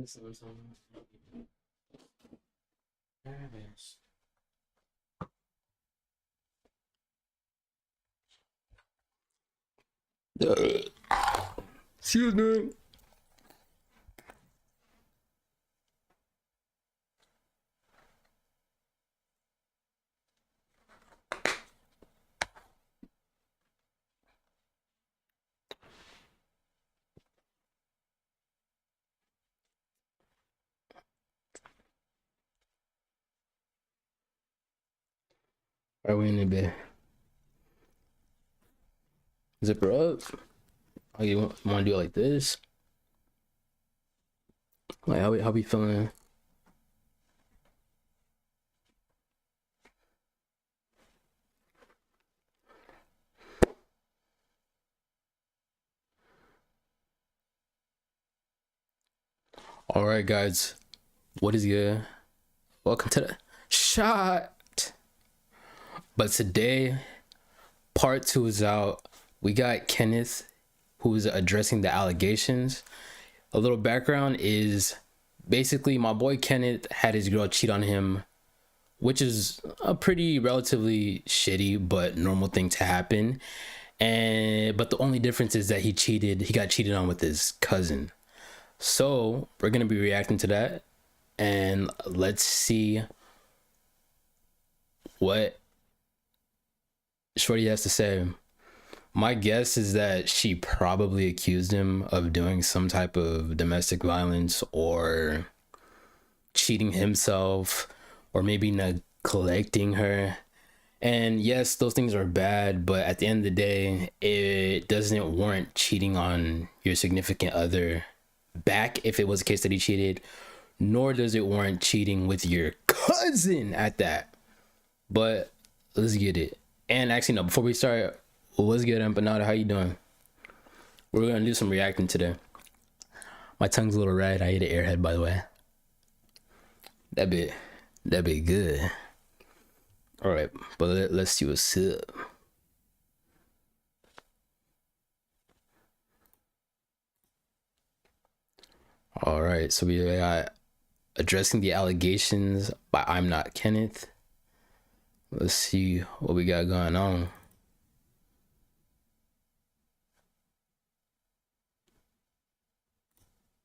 This is Travis. Excuse me. Are we in the bed? Zip her up. Oh, you want to do it like this? Like how we feeling? All right, guys. What is good? Welcome to the shot. But today, part 2 is out. We got Kenneth, who's addressing the allegations. A little background is basically my boy Kenneth had his girl cheat on him, which is a pretty relatively shitty but normal thing to happen. But the only difference is that he got cheated on with his cousin. So we're gonna be reacting to that, and let's see what Shorty has to say. My guess is that she probably accused him of doing some type of domestic violence or cheating himself or maybe neglecting her. And yes, those things are bad, but at the end of the day, it doesn't warrant cheating on your significant other back if it was the case that he cheated, nor does it warrant cheating with your cousin at that. But let's get it. And actually, no, before we start, what's good, Empanada? How you doing? We're gonna do some reacting today. My tongue's a little red. I ate an airhead, by the way. That be good. All right, but let's see what's up. All right, so we got addressing the allegations by I'm Not Kenneth. Let's see what we got going on.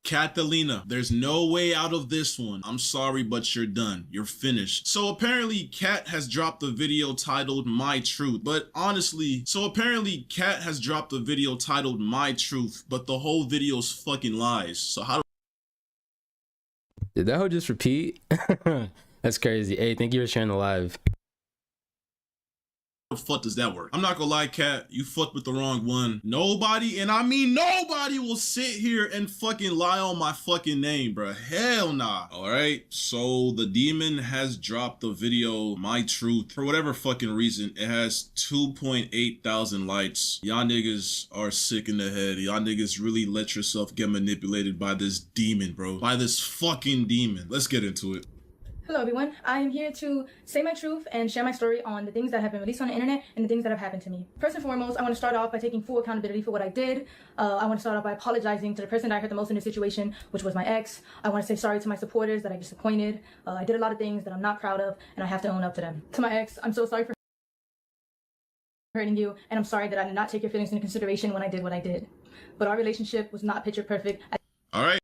Catalina, there's no way out of this one. I'm sorry, but you're done. You're finished. So apparently Kat has dropped a video titled My Truth. But honestly, Kat has dropped a video titled My Truth, but the whole video's fucking lies. So how Did that whole just repeat? That's crazy. Hey, thank you for sharing the live. the fuck does that work? I'm not gonna lie, Kat, you fucked with the wrong one. Nobody, and I mean nobody, will sit here and fucking lie on my fucking name, bro. Hell nah. Alright, so the demon has dropped the video, My Truth. For whatever fucking reason, it has 2.8 thousand likes. Y'all niggas are sick in the head. Y'all niggas really let yourself get manipulated by this demon, bro. By this fucking demon. Let's get into it. Hello everyone, I am here to say my truth and share my story on the things that have been released on the internet and the things that have happened to me. First and foremost, I want to start off by taking full accountability for what I did. I want to start off by apologizing to the person that I hurt the most in this situation, which was my ex. I want to say sorry to my supporters that I disappointed. I did a lot of things that I'm not proud of, and I have to own up to them. To my ex, I'm so sorry for hurting you, and I'm sorry that I did not take your feelings into consideration when I did what I did. But our relationship was not picture perfect. Alright.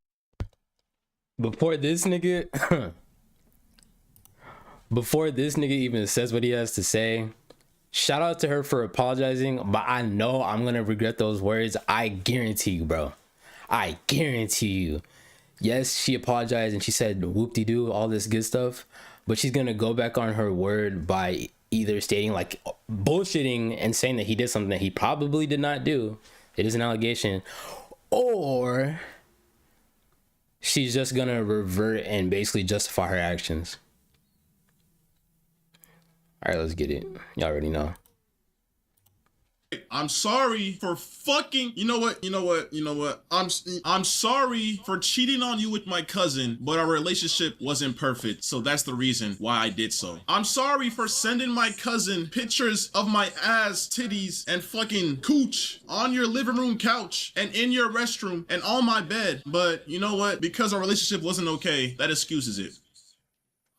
Before this nigga even says what he has to say, shout out to her for apologizing, but I know I'm gonna regret those words. I guarantee you, bro. I guarantee you. Yes, she apologized and she said whoop-de-doo, all this good stuff, but she's gonna go back on her word by either stating like bullshitting and saying that he did something that he probably did not do. It is an allegation. Or she's just gonna revert and basically justify her actions. All right, let's get it. Y'all already know. I'm sorry for fucking, you know what? I'm sorry for cheating on you with my cousin, but our relationship wasn't perfect. So that's the reason why I did so. I'm sorry for sending my cousin pictures of my ass, titties, and fucking cooch on your living room couch and in your restroom and on my bed. But you know what? Because our relationship wasn't okay, that excuses it.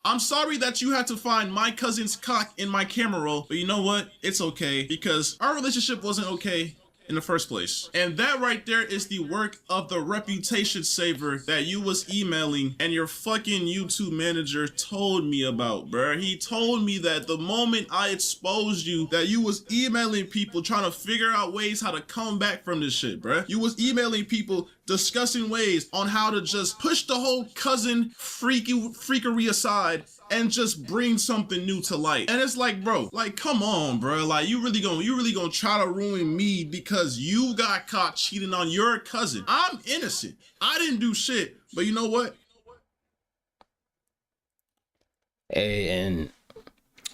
I'm sorry that you had to find my cousin's cock in my camera roll, but you know what? It's okay because our relationship wasn't okay in the first place. And that right there is the work of the reputation saver that you was emailing and your fucking YouTube manager told me about, bruh. He told me that the moment I exposed you, that you was emailing people trying to figure out ways how to come back from this shit, bruh. You was emailing people discussing ways on how to just push the whole cousin freakery aside and just bring something new to light. And it's like, bro, like, come on, bro. Like, you really gonna try to ruin me because you got caught cheating on your cousin. I'm innocent. I didn't do shit. But you know what? Hey, and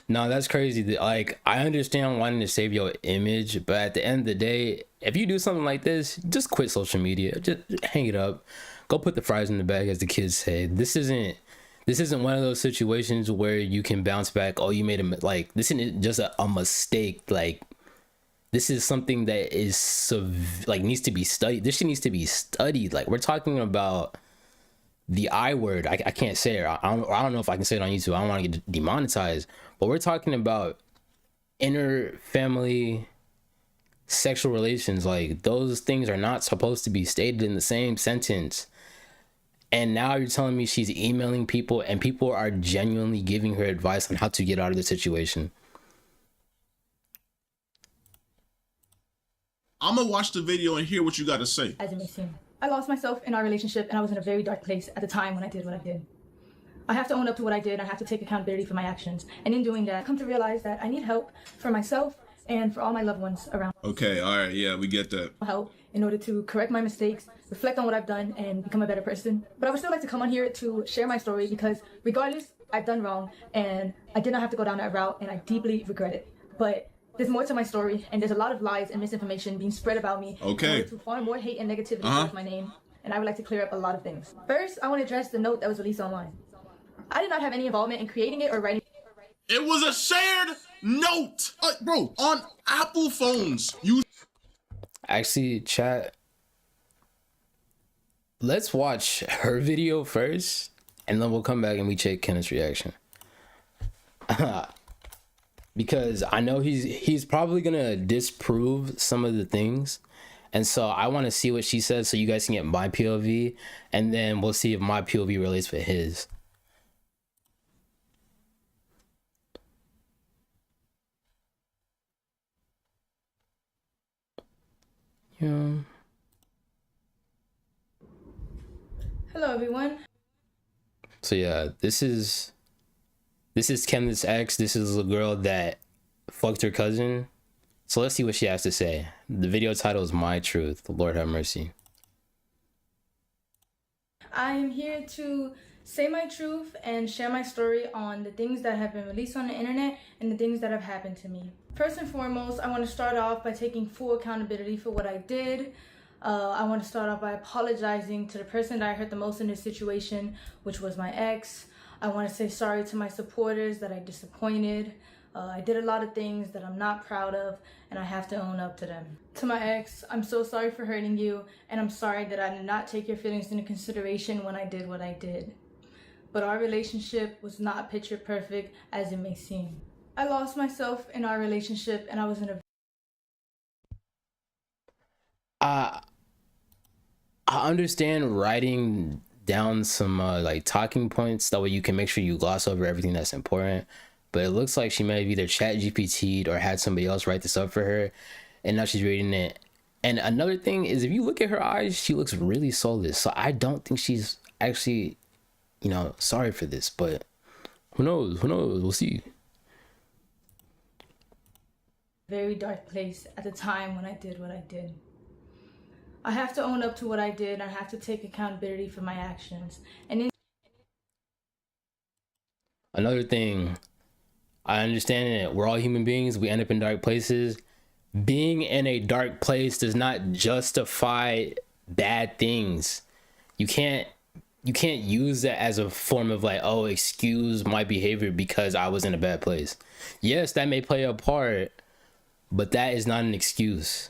no, that's crazy. Like, I understand wanting to save your image, but at the end of the day, if you do something like this, just quit social media. Just hang it up. Go put the fries in the bag, as the kids say. This isn't one of those situations where you can bounce back. Oh, you made like, this isn't just a mistake. Like, this is something that is needs to be studied. This shit needs to be studied. Like, we're talking about the I word. I can't say it. I don't know if I can say it on YouTube. I don't want to get demonetized. But we're talking about inner family sexual relations. Like, those things are not supposed to be stated in the same sentence. And now you're telling me she's emailing people and people are genuinely giving her advice on how to get out of the situation. I'm gonna watch the video and hear what you gotta say. As it may seem. I lost myself in our relationship and I was in a very dark place at the time when I did what I did. I have to own up to what I did. I have to take accountability for my actions. And in doing that, I come to realize that I need help for myself and for all my loved ones around. Okay, all right, yeah, we get that. Help in order to correct my mistakes, reflect on what I've done, and become a better person. But I would still like to come on here to share my story because regardless, I've done wrong and I did not have to go down that route and I deeply regret it. But there's more to my story and there's a lot of lies and misinformation being spread about me. Okay. In order to farm more hate and negativity towards my name. And I would like to clear up a lot of things. First, I want to address the note that was released online. I did not have any involvement in creating it or writing. It was a shared note, bro, on Apple phones. You Actually, chat, let's watch her video first and then we'll come back and we check Kenneth's reaction. Because I know he's probably gonna disprove some of the things, and so I want to see what she says so you guys can get my POV, and then we'll see if my POV relates with his. Yeah. Hello, everyone. So yeah, this is Kenneth's ex. This is a girl that fucked her cousin. So let's see what she has to say. The video title is My Truth. Lord have mercy. I am here to say my truth and share my story on the things that have been released on the internet and the things that have happened to me. First and foremost, I want to start off by taking full accountability for what I did. I want to start off by apologizing to the person that I hurt the most in this situation, which was my ex. I want to say sorry to my supporters that I disappointed. I did a lot of things that I'm not proud of, and I have to own up to them. To my ex, I'm so sorry for hurting you, and I'm sorry that I did not take your feelings into consideration when I did what I did. But our relationship was not picture perfect as it may seem. I lost myself in our relationship, and I was in a... I understand writing down some like talking points, that way you can make sure you gloss over everything that's important, but it looks like she may have either chat GPT'd or had somebody else write this up for her, and now she's reading it. And another thing is, if you look at her eyes, she looks really soulless, so I don't think she's actually, you know, sorry for this, but who knows, we'll see. Very dark place at the time when I did what I did. I have to own up to what I did, and I have to take accountability for my actions. And another thing, I understand that we're all human beings, we end up in dark places, being in a dark place does not justify bad things. You can't use that as a form of like, oh, excuse my behavior because I was in a bad place. Yes, that may play a part, but that is not an excuse.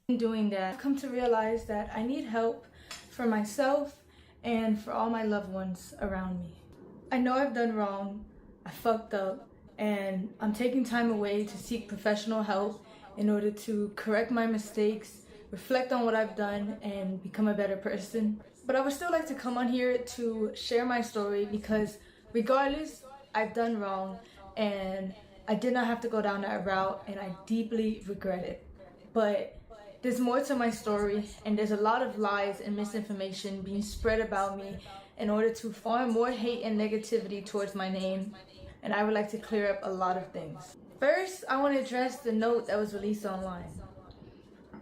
In doing that, I've come to realize that I need help for myself and for all my loved ones around me. I know I've done wrong, I fucked up, and I'm taking time away to seek professional help in order to correct my mistakes, reflect on what I've done, and become a better person. But I would still like to come on here to share my story because regardless, I've done wrong and I did not have to go down that route and I deeply regret it. But there's more to my story and there's a lot of lies and misinformation being spread about me in order to farm more hate and negativity towards my name. And I would like to clear up a lot of things. First, I want to address the note that was released online.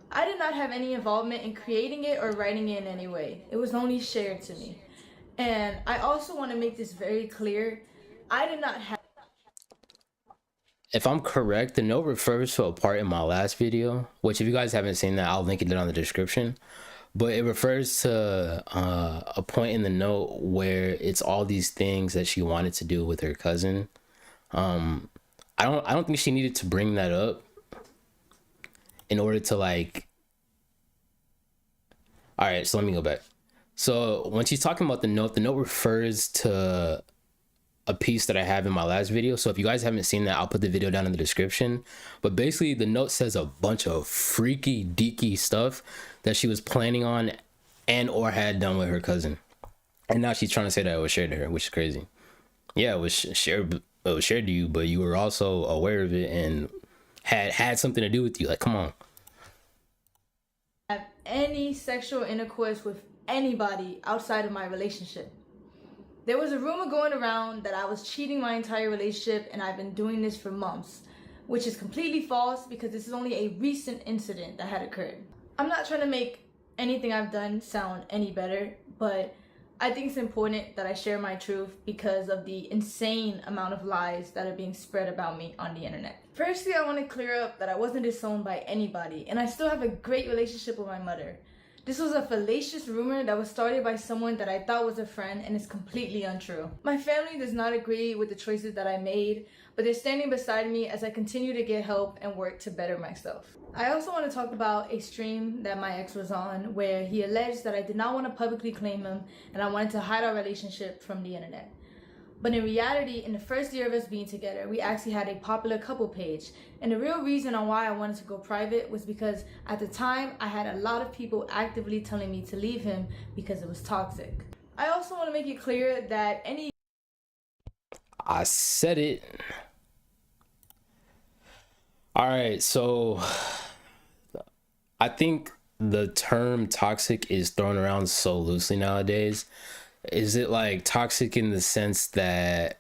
I did not have any involvement in creating it or writing it in any way. It was only shared to me. And I also want to make this very clear. I did not have... If I'm correct, the note refers to a part in my last video, which if you guys haven't seen that, I'll link it down in the description. But it refers to a point in the note where it's all these things that she wanted to do with her cousin. I don't think she needed to bring that up in order to like. All right, so let me go back. So when she's talking about the note refers to a piece that I have in my last video. So if you guys haven't seen that, I'll put the video down in the description. But basically the note says a bunch of freaky deaky stuff that she was planning on and or had done with her cousin. And now she's trying to say that it was shared to her, which is crazy. Yeah, it was shared to you, but you were also aware of it and had something to do with you. Like, come on. Have any sexual intercourse with anybody outside of my relationship. There was a rumor going around that I was cheating my entire relationship and I've been doing this for months, which is completely false because this is only a recent incident that had occurred. I'm not trying to make anything I've done sound any better, but I think it's important that I share my truth because of the insane amount of lies that are being spread about me on the internet. Firstly, I want to clear up that I wasn't disowned by anybody and I still have a great relationship with my mother. This was a fallacious rumor that was started by someone that I thought was a friend and is completely untrue. My family does not agree with the choices that I made, but they're standing beside me as I continue to get help and work to better myself. I also want to talk about a stream that my ex was on where he alleged that I did not want to publicly claim him and I wanted to hide our relationship from the internet. But in reality, in the first year of us being together, we actually had a popular couple page. And the real reason on why I wanted to go private was because at the time, I had a lot of people actively telling me to leave him because it was toxic. I also want to make it clear that I said it. All right, so I think the term toxic is thrown around so loosely nowadays. Is it like toxic in the sense that,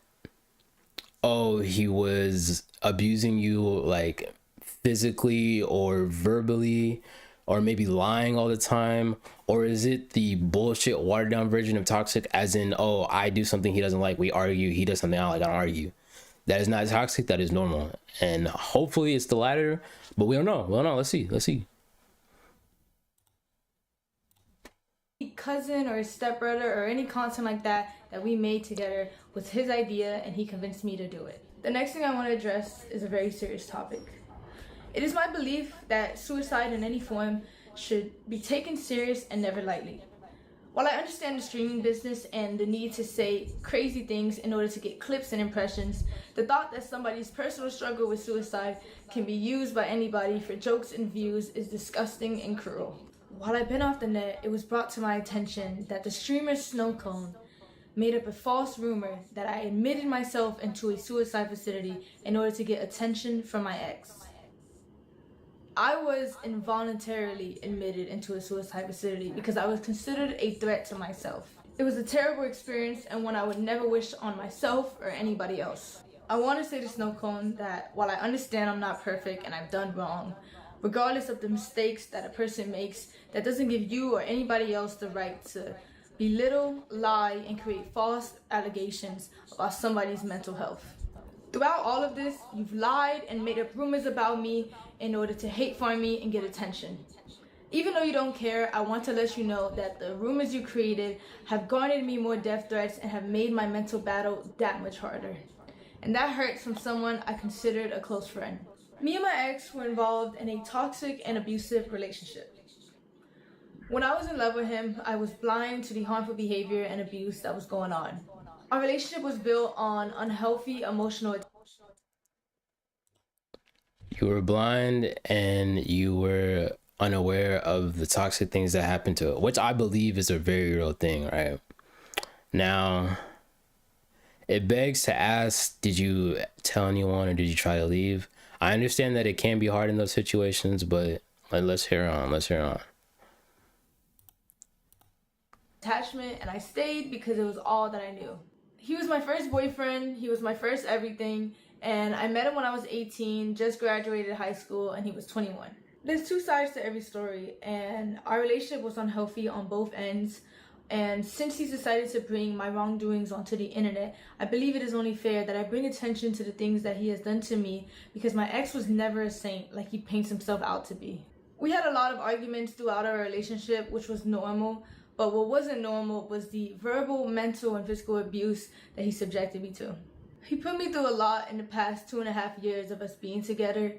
oh, he was abusing you like physically or verbally or maybe lying all the time? Or is it the bullshit watered down version of toxic as in, oh, I do something he doesn't like, we argue, he does something I don't like, I don't argue? That is not toxic, that is normal. And hopefully it's the latter, but we don't know. Let's see. Cousin or his stepbrother or any content like that we made together was his idea and he convinced me to do it. The next thing I want to address is a very serious topic. It is my belief that suicide in any form should be taken serious and never lightly. While I understand the streaming business and the need to say crazy things in order to get clips and impressions, the thought that somebody's personal struggle with suicide can be used by anybody for jokes and views is disgusting and cruel. While I've been off the net, it was brought to my attention that the streamer Snowcone made up a false rumor that I admitted myself into a suicide facility in order to get attention from my ex. I was involuntarily admitted into a suicide facility because I was considered a threat to myself. It was a terrible experience and one I would never wish on myself or anybody else. I want to say to Snowcone that while I understand I'm not perfect and I've done wrong, regardless of the mistakes that a person makes, that doesn't give you or anybody else the right to belittle, lie, and create false allegations about somebody's mental health. Throughout all of this, you've lied and made up rumors about me in order to hate farm me and get attention. Even though you don't care, I want to let you know that the rumors you created have garnered me more death threats and have made my mental battle that much harder. And that hurts from someone I considered a close friend. Me and my ex were involved in a toxic and abusive relationship. When I was in love with him, I was blind to the harmful behavior and abuse that was going on. Our relationship was built on unhealthy emotional. You were blind and you were unaware of the toxic things that happened to it, which I believe is a very real thing, right? Now, it begs to ask, did you tell anyone or did you try to leave? I understand that it can be hard in those situations, but let's hear on. Attachment, and I stayed because it was all that I knew. He was my first boyfriend, he was my first everything, and I met him when I was 18, just graduated high school, and he was 21. There's two sides to every story, and our relationship was unhealthy on both ends. And since he's decided to bring my wrongdoings onto the internet, I believe it is only fair that I bring attention to the things that he has done to me, because my ex was never a saint like he paints himself out to be. We had a lot of arguments throughout our relationship, which was normal, but what wasn't normal was the verbal, mental, and physical abuse that he subjected me to. He put me through a lot in the past 2.5 years of us being together.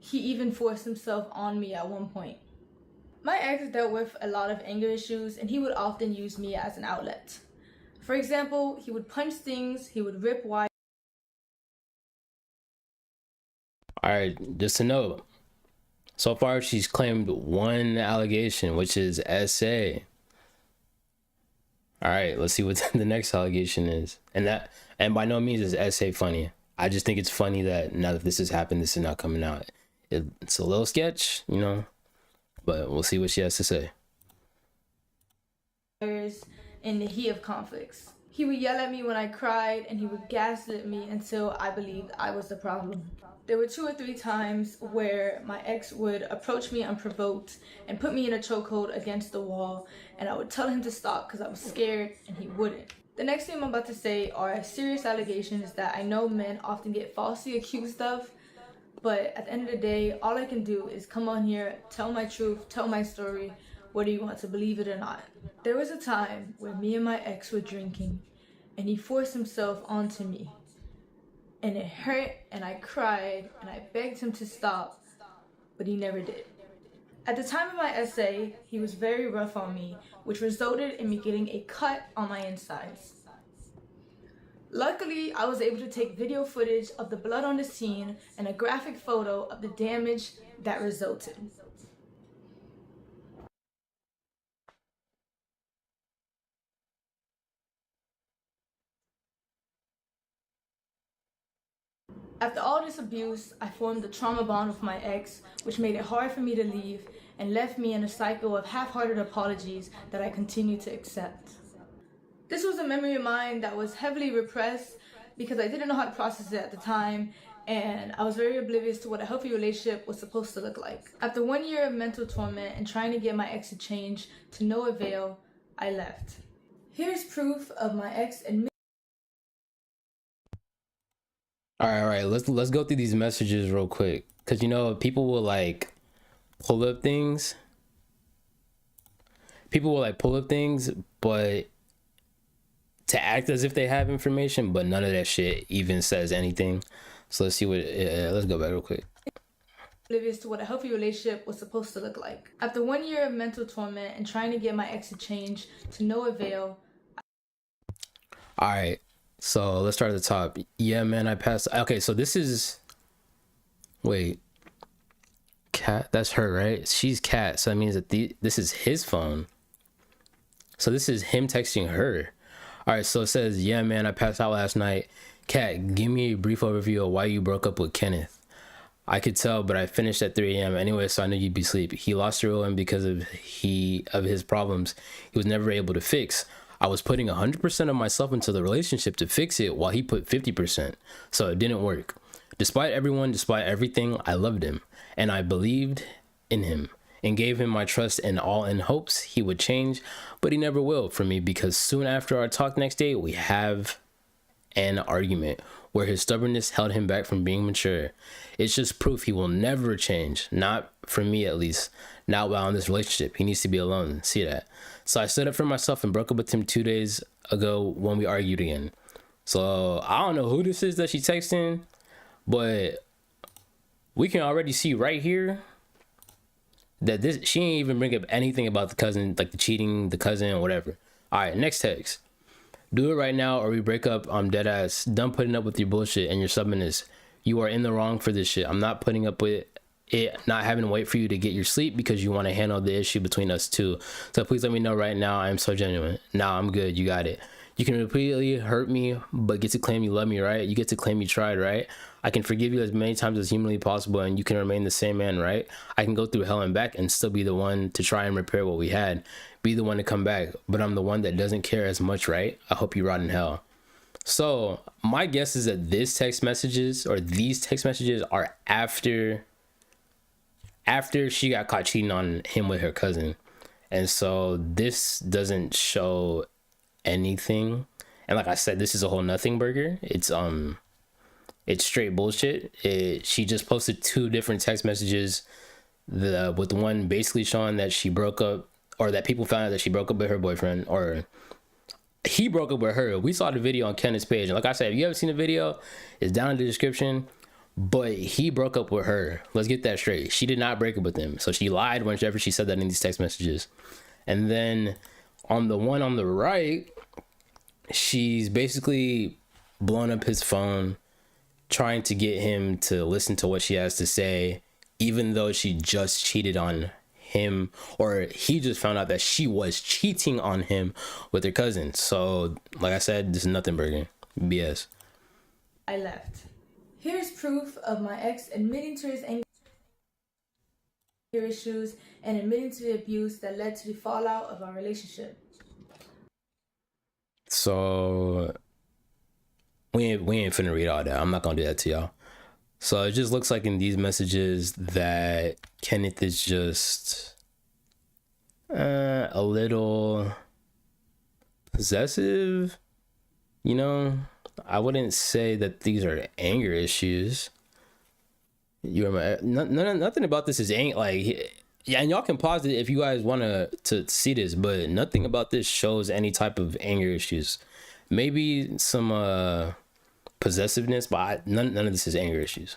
He even forced himself on me at one point. My ex dealt with a lot of anger issues, and he would often use me as an outlet. For example, he would punch things, he would rip wires. All right, just to note, so far she's claimed one allegation, which is SA. All right, let's see what the next allegation is. And by no means is SA funny. I just think it's funny that now that this has happened, this is not coming out. It's a little sketch, you know, but we'll see what she has to say. In the heat of conflicts. He would yell at me when I cried, and he would gaslit me until I believed I was the problem. There were 2 or 3 times where my ex would approach me unprovoked and put me in a chokehold against the wall, and I would tell him to stop because I was scared, and he wouldn't. The next thing I'm about to say are serious allegations that I know men often get falsely accused of, but at the end of the day, all I can do is come on here, tell my truth, tell my story, whether you want to believe it or not. There was a time where me and my ex were drinking, and he forced himself onto me. And it hurt, and I cried, and I begged him to stop, but he never did. At the time of my essay, he was very rough on me, which resulted in me getting a cut on my insides. Luckily, I was able to take video footage of the blood on the scene and a graphic photo of the damage that resulted. After all this abuse, I formed a trauma bond with my ex, which made it hard for me to leave and left me in a cycle of half-hearted apologies that I continue to accept. This was a memory of mine that was heavily repressed because I didn't know how to process it at the time, and I was very oblivious to what a healthy relationship was supposed to look like. After 1 year of mental torment and trying to get my ex to change to no avail, I left. Here's proof of my ex admitting. All right. Let's go through these messages real quick, because you know people will like pull up things. But to act as if they have information, but none of that shit even says anything. So let's see what. Let's go back real quick. Oblivious to what a healthy relationship was supposed to look like. After 1 year of mental torment and trying to get my ex to change to no avail. All right. So let's start at the top. Yeah, man, I passed. Okay, so this is. Wait. Cat? That's her, right? She's Cat. So that means that this is his phone. So this is him texting her. All right, so it says, yeah, man, I passed out last night. Cat, give me a brief overview of why you broke up with Kenneth. I could tell, but I finished at 3 a.m. anyway, so I knew you'd be asleep. He lost a real one because of his problems he was never able to fix. I was putting 100% of myself into the relationship to fix it while he put 50%. So it didn't work. Despite everything, I loved him. And I believed in him and gave him my trust and all in hopes he would change. But he never will for me, because soon after our talk next day, we have an argument. where his stubbornness held him back from being mature. It's just proof he will never change. Not for me, at least. Not while in this relationship. He needs to be alone. See that? So I stood up for myself and broke up with him 2 days ago when we argued again. So I don't know who this is that she's texting, but we can already see right here that this, she ain't even bring up anything about the cousin, like the cheating, the cousin, whatever. All right, next text. Do it right now or we break up. I'm dead ass. Done putting up with your bullshit and your stubbornness. You are in the wrong for this shit. I'm not putting up with it, not having to wait for you to get your sleep because you want to handle the issue between us two. So please let me know right now. I am so genuine. Nah, I'm good. You got it. You can repeatedly hurt me, but get to claim you love me, right? You get to claim you tried, right? I can forgive you as many times as humanly possible and you can remain the same man, right? I can go through hell and back and still be the one to try and repair what we had. Be the one to come back, but I'm the one that doesn't care as much, right? I hope you rot in hell. So my guess is that these text messages are after she got caught cheating on him with her cousin. And so this doesn't show anything. And like I said, this is a whole nothing burger. It's straight bullshit. She just posted 2 different text messages, with one basically showing that she broke up, or that people found out that she broke up with her boyfriend, or he broke up with her. We saw the video on Kenneth's page, and like I said, if you haven't seen the video, it's down in the description. But he broke up with her. Let's get that straight. She did not break up with him. So she lied whenever she said that in these text messages. And then on the one on the right, she's basically blown up his phone, trying to get him to listen to what she has to say, even though she just cheated on him, or he just found out that she was cheating on him with her cousin. So like I said, this is nothing burger. BS. I left. Here's proof of my ex admitting to his anger issues and admitting to the abuse that led to the fallout of our relationship. So we ain't finna read all that. I'm not gonna do that to y'all. So it just looks like in these messages that Kenneth is just a little possessive, you know. I wouldn't say that these are anger issues. Nothing about this is yeah, and y'all can pause it if you guys want to see this, but nothing about this shows any type of anger issues. Maybe some possessiveness, but none of this is anger issues.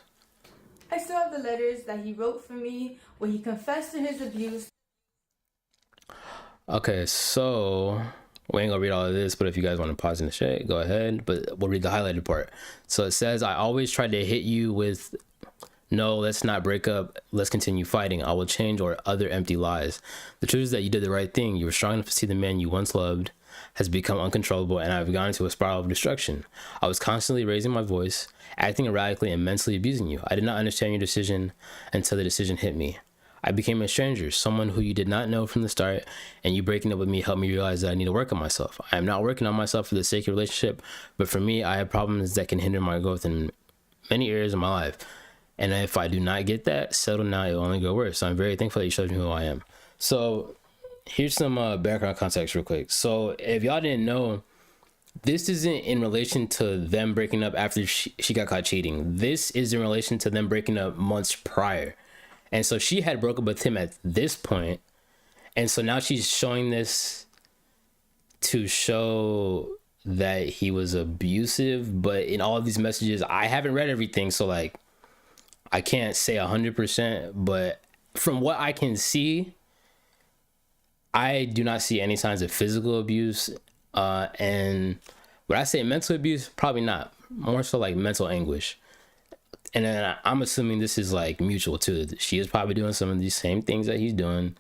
I still have the letters that he wrote for me where he confessed to his abuse. Okay, so we ain't gonna read all of this, but if you guys want to pause in the shit, go ahead. But we'll read the highlighted part. So it says, I always tried to hit you with, no, let's not break up. Let's continue fighting. I will change, or other empty lies. The truth is that you did the right thing. You were strong enough to see the man you once loved has become uncontrollable, and I've gone into a spiral of destruction. I was constantly raising my voice, acting erratically, and mentally abusing you. I did not understand your decision until the decision hit me. I became a stranger, someone who you did not know from the start, and you breaking up with me helped me realize that I need to work on myself. I am not working on myself for the sake of relationship, but for me, I have problems that can hinder my growth in many areas of my life. And if I do not get that settled now, it will only go worse. So I'm very thankful that you showed me who I am. So here's some background context real quick. So if y'all didn't know, this isn't in relation to them breaking up after she got caught cheating. This is in relation to them breaking up months prior. And so she had broken up with him at this point. And so now she's showing this to show that he was abusive. But in all of these messages, I haven't read everything. So like, I can't say 100%. But from what I can see, I do not see any signs of physical abuse. And when I say mental abuse, probably not. More so like mental anguish. And then I'm assuming this is like mutual too. She is probably doing some of these same things that he's doing,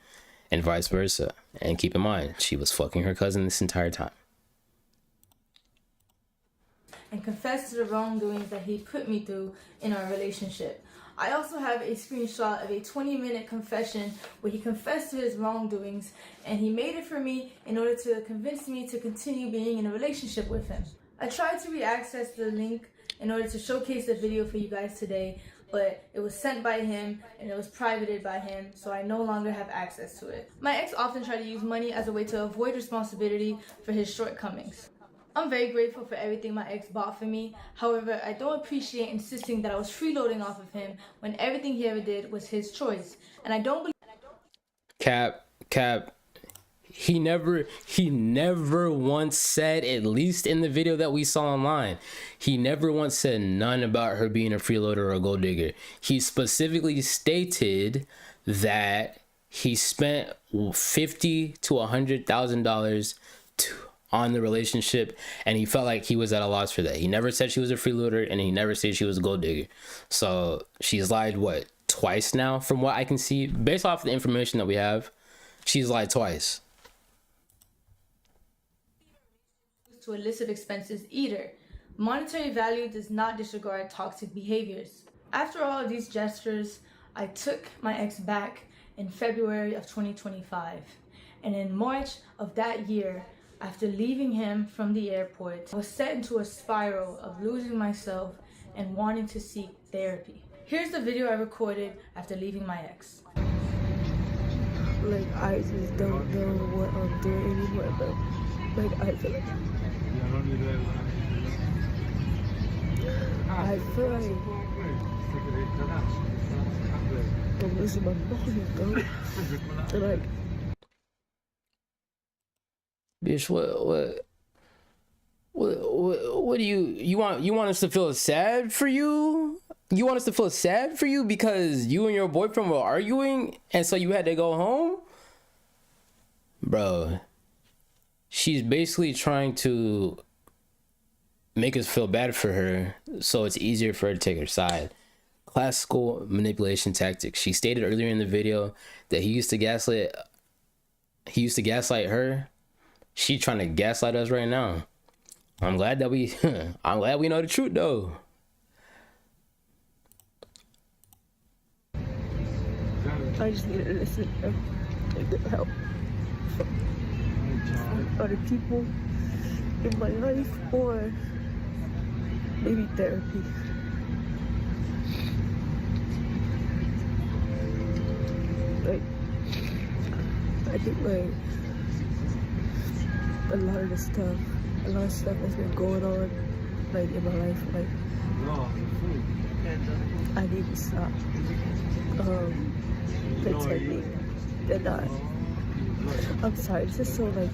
and vice versa. And keep in mind, she was fucking her cousin this entire time. And confess to the wrongdoings that he put me through in our relationship. I also have a screenshot of a 20-minute confession where he confessed to his wrongdoings, and he made it for me in order to convince me to continue being in a relationship with him. I tried to re-access the link in order to showcase the video for you guys today, but it was sent by him and it was privated by him, so I no longer have access to it. My ex often tried to use money as a way to avoid responsibility for his shortcomings. I'm very grateful for everything my ex bought for me. However, I don't appreciate insisting that I was freeloading off of him when everything he ever did was his choice. And I don't believe Cap, he never once said, at least in the video that we saw online, he never once said none about her being a freeloader or a gold digger. He specifically stated that he spent $50,000 to $100,000 on the relationship, and he felt like he was at a loss for that. He never said she was a freeloader, and he never said she was a gold digger. So she's lied, what, twice now, from what I can see, based off the information that we have. She's lied twice. to illicit expenses either. Monetary value does not disregard toxic behaviors. After all of these gestures, I took my ex back in February of 2025. And in March of that year, after leaving him from the airport, I was set into a spiral of losing myself and wanting to seek therapy. Here's the video I recorded after leaving my ex. Like, I just don't know what I'm doing anymore, but like, I feel like I'm losing my mind, bro. Like, Bitch, what do you want us to feel sad for you? You want us to feel sad for you because you and your boyfriend were arguing and so you had to go home? Bro, she's basically trying to make us feel bad for her so it's easier for her to take her side. Classical manipulation tactics. She stated earlier in the video that he used to gaslight her. She's trying to gaslight us right now. I'm glad that we know the truth though. I just need to listen and get help from other people in my life, or maybe therapy. Like, I think like a lot of stuff has been going on like in my life. Like, I need to stop pretending and not. I'm sorry, it's just so like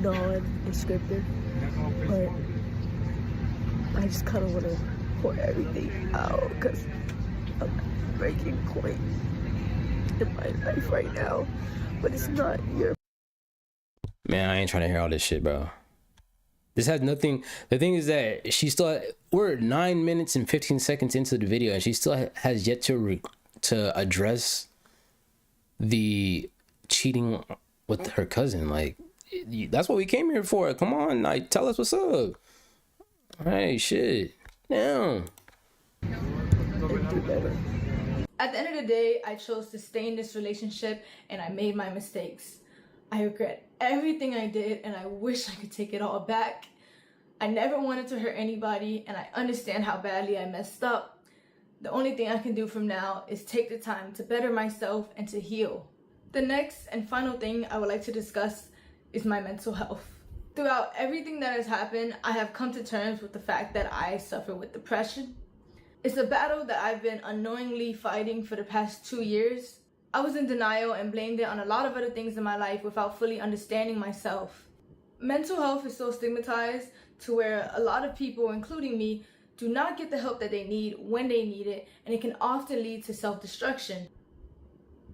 non-descriptive, but I just kind of want to pour everything out because I'm at a breaking point in my life right now, but it's not your. Man, I ain't trying to hear all this shit, bro. This has nothing. The thing is that we're 9 minutes and 15 seconds into the video and she still has yet to address the cheating with her cousin. Like, that's what we came here for. Come on, like, tell us what's up. Hey, shit. Damn. At the end of the day, I chose to stay in this relationship and I made my mistakes. I regret everything I did and I wish I could take it all back. I never wanted to hurt anybody and I understand how badly I messed up. The only thing I can do from now is take the time to better myself and to heal. The next and final thing I would like to discuss is my mental health. Throughout everything that has happened, I have come to terms with the fact that I suffer with depression. It's a battle that I've been unknowingly fighting for the past 2 years. I was in denial and blamed it on a lot of other things in my life without fully understanding myself. Mental health is so stigmatized to where a lot of people, including me, do not get the help that they need when they need it, and it can often lead to self-destruction.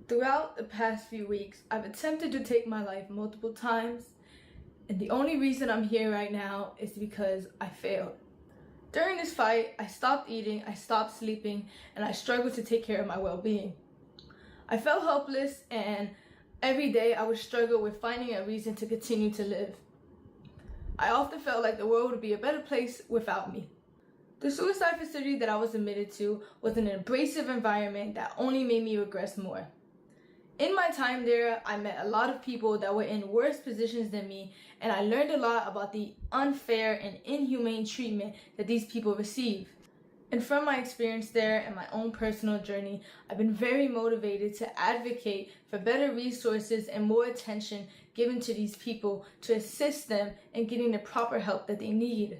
Throughout the past few weeks, I've attempted to take my life multiple times, and the only reason I'm here right now is because I failed. During this fight, I stopped eating, I stopped sleeping, and I struggled to take care of my well-being. I felt helpless, and every day I would struggle with finding a reason to continue to live. I often felt like the world would be a better place without me. The suicide facility that I was admitted to was an abrasive environment that only made me regress more. In my time there, I met a lot of people that were in worse positions than me, and I learned a lot about the unfair and inhumane treatment that these people receive. And from my experience there and my own personal journey, I've been very motivated to advocate for better resources and more attention given to these people to assist them in getting the proper help that they need.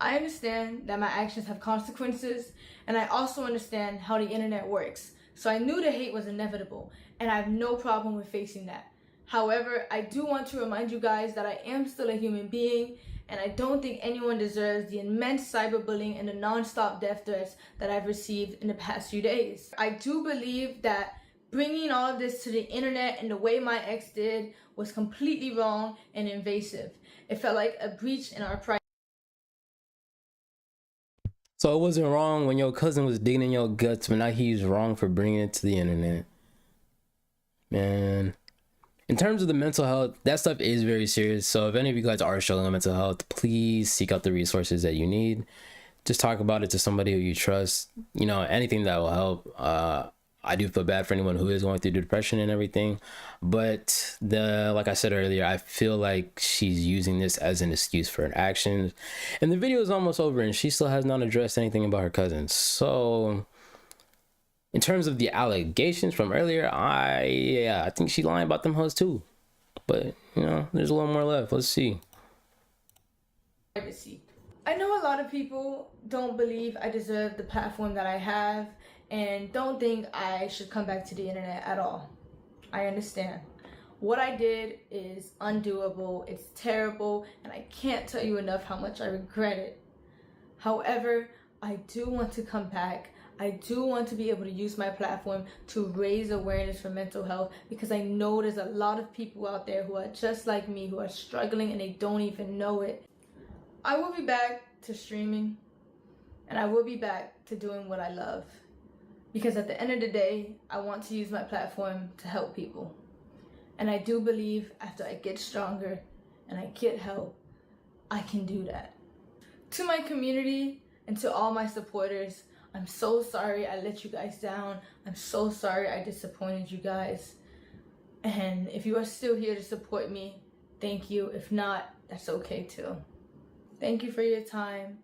I understand that my actions have consequences, and I also understand how the internet works. So I knew the hate was inevitable, and I have no problem with facing that. However, I do want to remind you guys that I am still a human being, and I don't think anyone deserves the immense cyberbullying and the non-stop death threats that I've received in the past few days. I do believe that bringing all of this to the internet in the way my ex did was completely wrong and invasive. It felt like a breach in our privacy. So it wasn't wrong when your cousin was digging in your guts, but now he's wrong for bringing it to the internet. Man. In terms of the mental health, that stuff is very serious. So if any of you guys are struggling with mental health, please seek out the resources that you need. Just talk about it to somebody who you trust. You know, anything that will help. I do feel bad for anyone who is going through depression and everything, but like I said earlier, I feel like she's using this as an excuse for her actions, and the video is almost over and she still has not addressed anything about her cousin. So in terms of the allegations from earlier, I think she's lying about them hoes too, but you know, there's a little more left. Let's see. I know a lot of people don't believe I deserve the platform that I have and don't think I should come back to the internet at all. I understand. What I did is undoable, it's terrible, and I can't tell you enough how much I regret it. However, I do want to come back. I do want to be able to use my platform to raise awareness for mental health, because I know there's a lot of people out there who are just like me, who are struggling and they don't even know it. I will be back to streaming, and I will be back to doing what I love. Because at the end of the day, I want to use my platform to help people. And I do believe after I get stronger and I get help, I can do that. To my community and to all my supporters, I'm so sorry I let you guys down. I'm so sorry I disappointed you guys. And if you are still here to support me, thank you. If not, that's okay too. Thank you for your time,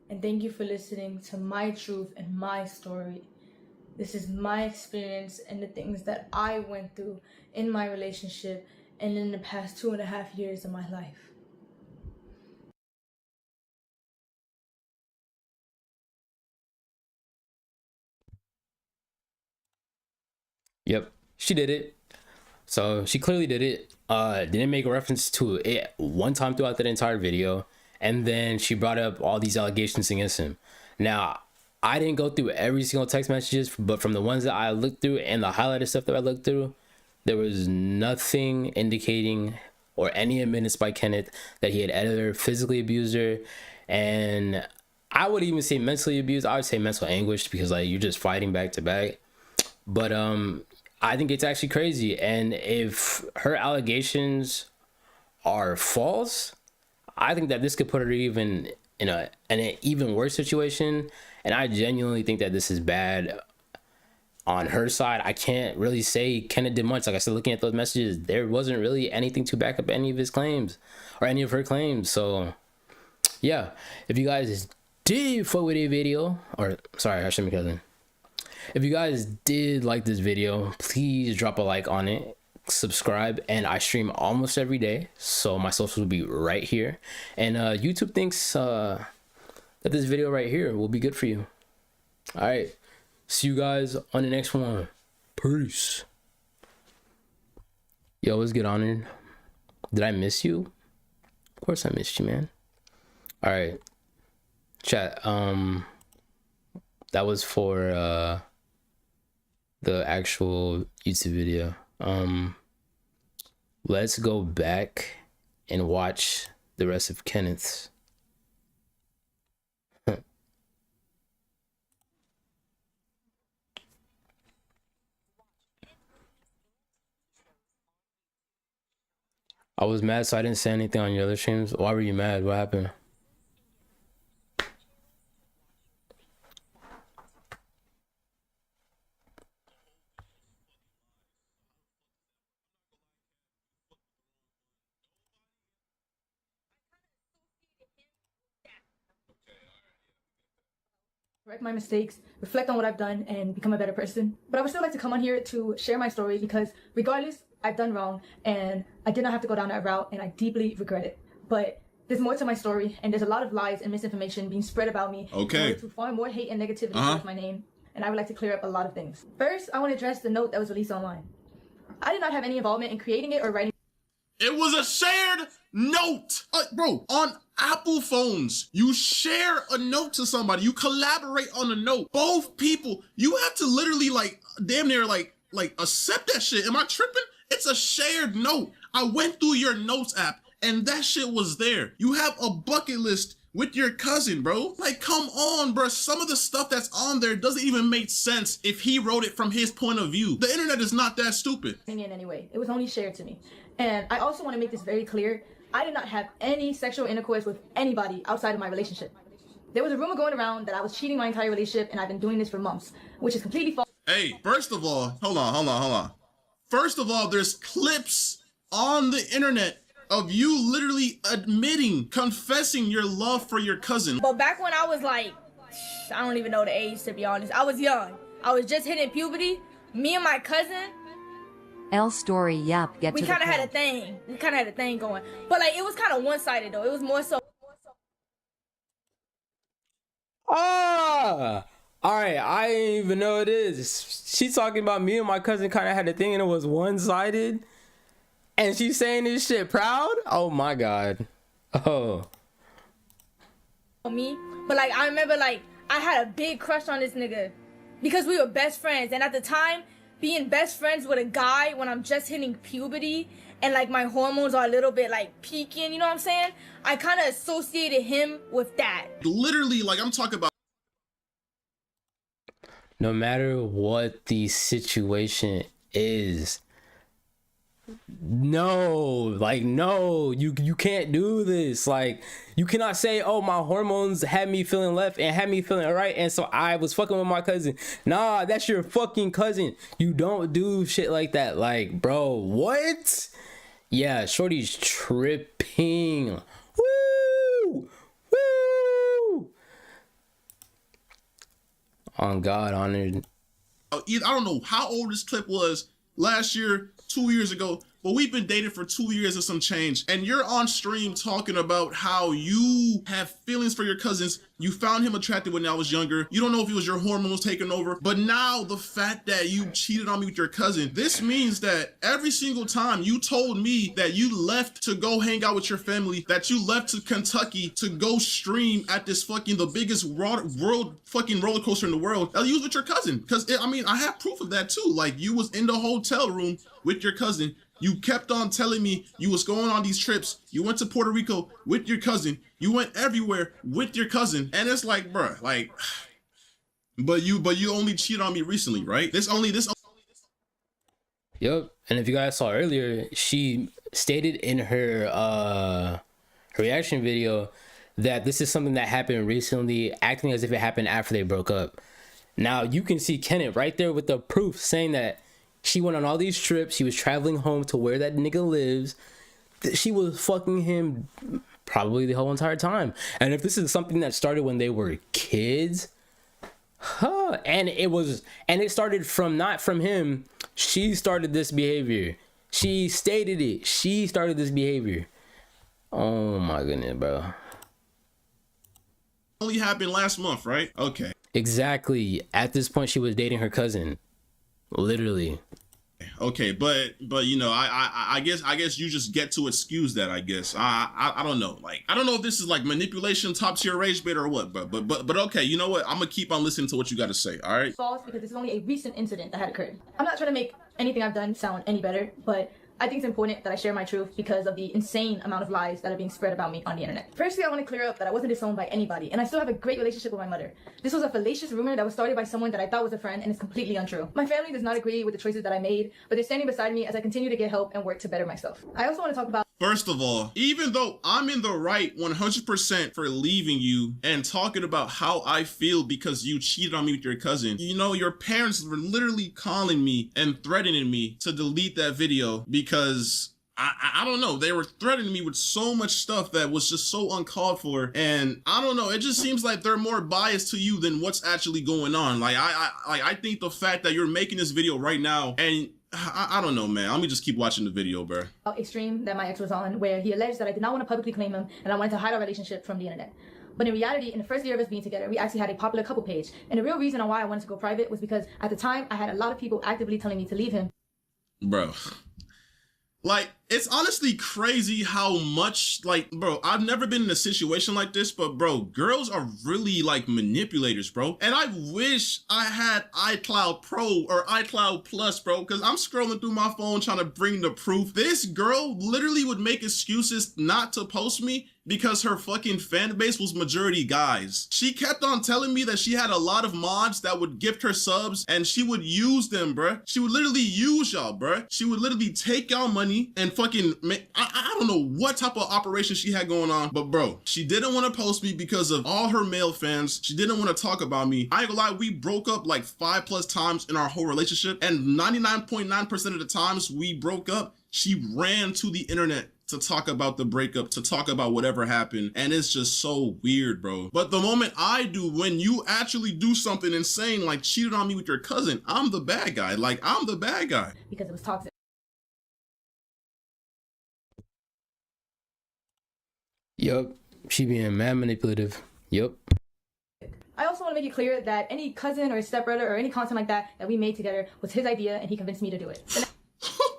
and thank you for listening to my truth and my story. This is my experience and the things that I went through in my relationship and in the past 2.5 years of my life. Yep, she did it. So she clearly did it. Didn't make a reference to it one time throughout that entire video, and then she brought up all these allegations against him. Now, I didn't go through every single text messages, but from the ones that I looked through and the highlighted stuff that I looked through, there was nothing indicating or any admittance by Kenneth that he had edited her, physically abused her, and I would even say mentally abused. I would say mental anguish, because like you're just fighting back to back. But I think it's actually crazy, and if her allegations are false, I think that this could put her even in an even worse situation. And I genuinely think that this is bad on her side. I can't really say Kenneth did much. Like I said, looking at those messages, there wasn't really anything to back up any of his claims or any of her claims. So yeah, if you guys did fuck with the video, or sorry, I shouldn't be cousin. If you guys did like this video, please drop a like on it, subscribe, and I stream almost every day, so my socials will be right here. And YouTube thinks that this video right here will be good for you. All right, see you guys on the next one. Peace. Yo, what's good, Honored? Did I miss you? Of course I missed you, man. All right, chat. That was for the actual YouTube video. Let's go back and watch the rest of Kenneth's. I was mad, so I didn't say anything on your other streams. Why were you mad? What happened? Correct my mistakes, reflect on what I've done, and become a better person. But I would still like to come on here to share my story, because regardless, I've done wrong, and I did not have to go down that route, and I deeply regret it. But there's more to my story, and there's a lot of lies and misinformation being spread about me in order to farm more hate and negativity towards my name, and I would like to clear up a lot of things. First, I want to address the note that was released online. I did not have any involvement in creating it or writing. It was a shared note. Bro, on Apple phones, you share a note to somebody. You collaborate on a note. Both people, you have to literally like damn near like accept that shit. Am I tripping? It's a shared note. I went through your notes app and that shit was there. You have a bucket list with your cousin, bro. Like, come on, bro. Some of the stuff that's on there doesn't even make sense if he wrote it from his point of view. The internet is not that stupid. In any way. It was only shared to me. And I also want to make this very clear. I did not have any sexual intercourse with anybody outside of my relationship. There was a rumor going around that I was cheating my entire relationship, and I've been doing this for months, which is completely false. Hey, first of all, hold on. First of all, there's clips on the internet of you literally admitting, confessing your love for your cousin. But back when I was like, I don't even know the age, to be honest. I was young. I was just hitting puberty. Me and my cousin, L story, yep, get we to the kind of had a point. thing. We kind of had a thing going. But like, it was kind of one-sided though. It was more so. All right, I didn't even know it is. She's talking about me and my cousin kind of had a thing and it was one-sided. And she's saying this shit proud? Oh my God. Oh. Me. But like, I remember like, I had a big crush on this nigga. Because we were best friends. And at the time, being best friends with a guy when I'm just hitting puberty and like my hormones are a little bit like peaking, you know what I'm saying? I kind of associated him with that. Literally, like I'm talking about. No matter what the situation is, no, you can't do this. Like, you cannot say, oh, my hormones had me feeling left and had me feeling right, and so I was fucking with my cousin. Nah, that's your fucking cousin. You don't do shit like that. Like, bro, what? Yeah, shorty's tripping. Woo! Woo! On God, honored. I don't know how old this clip was last year, 2 years ago, but we've been dating for 2 years and some change. And you're on stream talking about how you have feelings for your cousins. You found him attractive when I was younger. You don't know if it was your hormones taking over. But now the fact that you cheated on me with your cousin, this means that every single time you told me that you left to go hang out with your family, that you left to Kentucky to go stream at this fucking, the biggest world fucking roller coaster in the world, you was with your cousin. Because, I mean, I have proof of that too. Like, you was in the hotel room with your cousin. You kept on telling me you was going on these trips. You went to Puerto Rico with your cousin. You went everywhere with your cousin. And it's like, bruh, like, but you only cheated on me recently, right? Yep. And if you guys saw earlier, she stated in her reaction video that this is something that happened recently, acting as if it happened after they broke up. Now you can see Kenneth right there with the proof saying that she went on all these trips. She was traveling home to where that nigga lives. She was fucking him probably the whole entire time. And if this is something that started when they were kids, and it started from not from him. She started this behavior. She stated it. She started this behavior. Oh my goodness, bro. Only happened last month, right? Okay. Exactly. At this point, she was dating her cousin. Literally. Okay, but you know, I guess you just get to excuse that. I guess I don't know. Like, I don't know if this is like manipulation, top tier rage bait or what. But okay, you know what? I'm gonna keep on listening to what you got to say. All right. False, because this is only a recent incident that had occurred. I'm not trying to make anything I've done sound any better, but I think it's important that I share my truth because of the insane amount of lies that are being spread about me on the internet. Firstly, I want to clear up that I wasn't disowned by anybody, and I still have a great relationship with my mother. This was a fallacious rumor that was started by someone that I thought was a friend, and it's completely untrue. My family does not agree with the choices that I made, but they're standing beside me as I continue to get help and work to better myself. I also want to talk about First of all, even though I'm in the right 100% for leaving you and talking about how I feel because you cheated on me with your cousin, you know, your parents were literally calling me and threatening me to delete that video because I don't know, they were threatening me with so much stuff that was just so uncalled for, and I don't know, it just seems like they're more biased to you than what's actually going on. Like I think the fact that you're making this video right now and I don't know, man. Let me just keep watching the video, bro. Extreme that my ex was on, where he alleged that I did not want to publicly claim him and I wanted to hide our relationship from the internet. But in reality, in the first year of us being together, we actually had a popular couple page. And the real reason on why I wanted to go private was because at the time, I had a lot of people actively telling me to leave him. Bro. Like, it's honestly crazy how much, like, bro, I've never been in a situation like this, but bro, girls are really like manipulators, bro. And I wish I had iCloud Pro or iCloud Plus, bro, because I'm scrolling through my phone trying to bring the proof. This girl literally would make excuses not to post me because her fucking fan base was majority guys. She kept on telling me that she had a lot of mods that would gift her subs and she would use them, bruh. She would literally use y'all, bruh. She would literally take y'all money and fucking make, I don't know what type of operation she had going on, but bro, she didn't want to post me because of all her male fans. She didn't want to talk about me. I ain't gonna lie, we broke up like 5+ times in our whole relationship, and 99.9% of the times we broke up, she ran to the internet to talk about the breakup, to talk about whatever happened. And it's just so weird, bro. But the moment I do, when you actually do something insane, like cheated on me with your cousin, I'm the bad guy. Like, I'm the bad guy. Because it was toxic. Yup. She being mad manipulative. Yup. I also want to make it clear that any cousin or stepbrother or any content like that we made together was his idea and he convinced me to do it.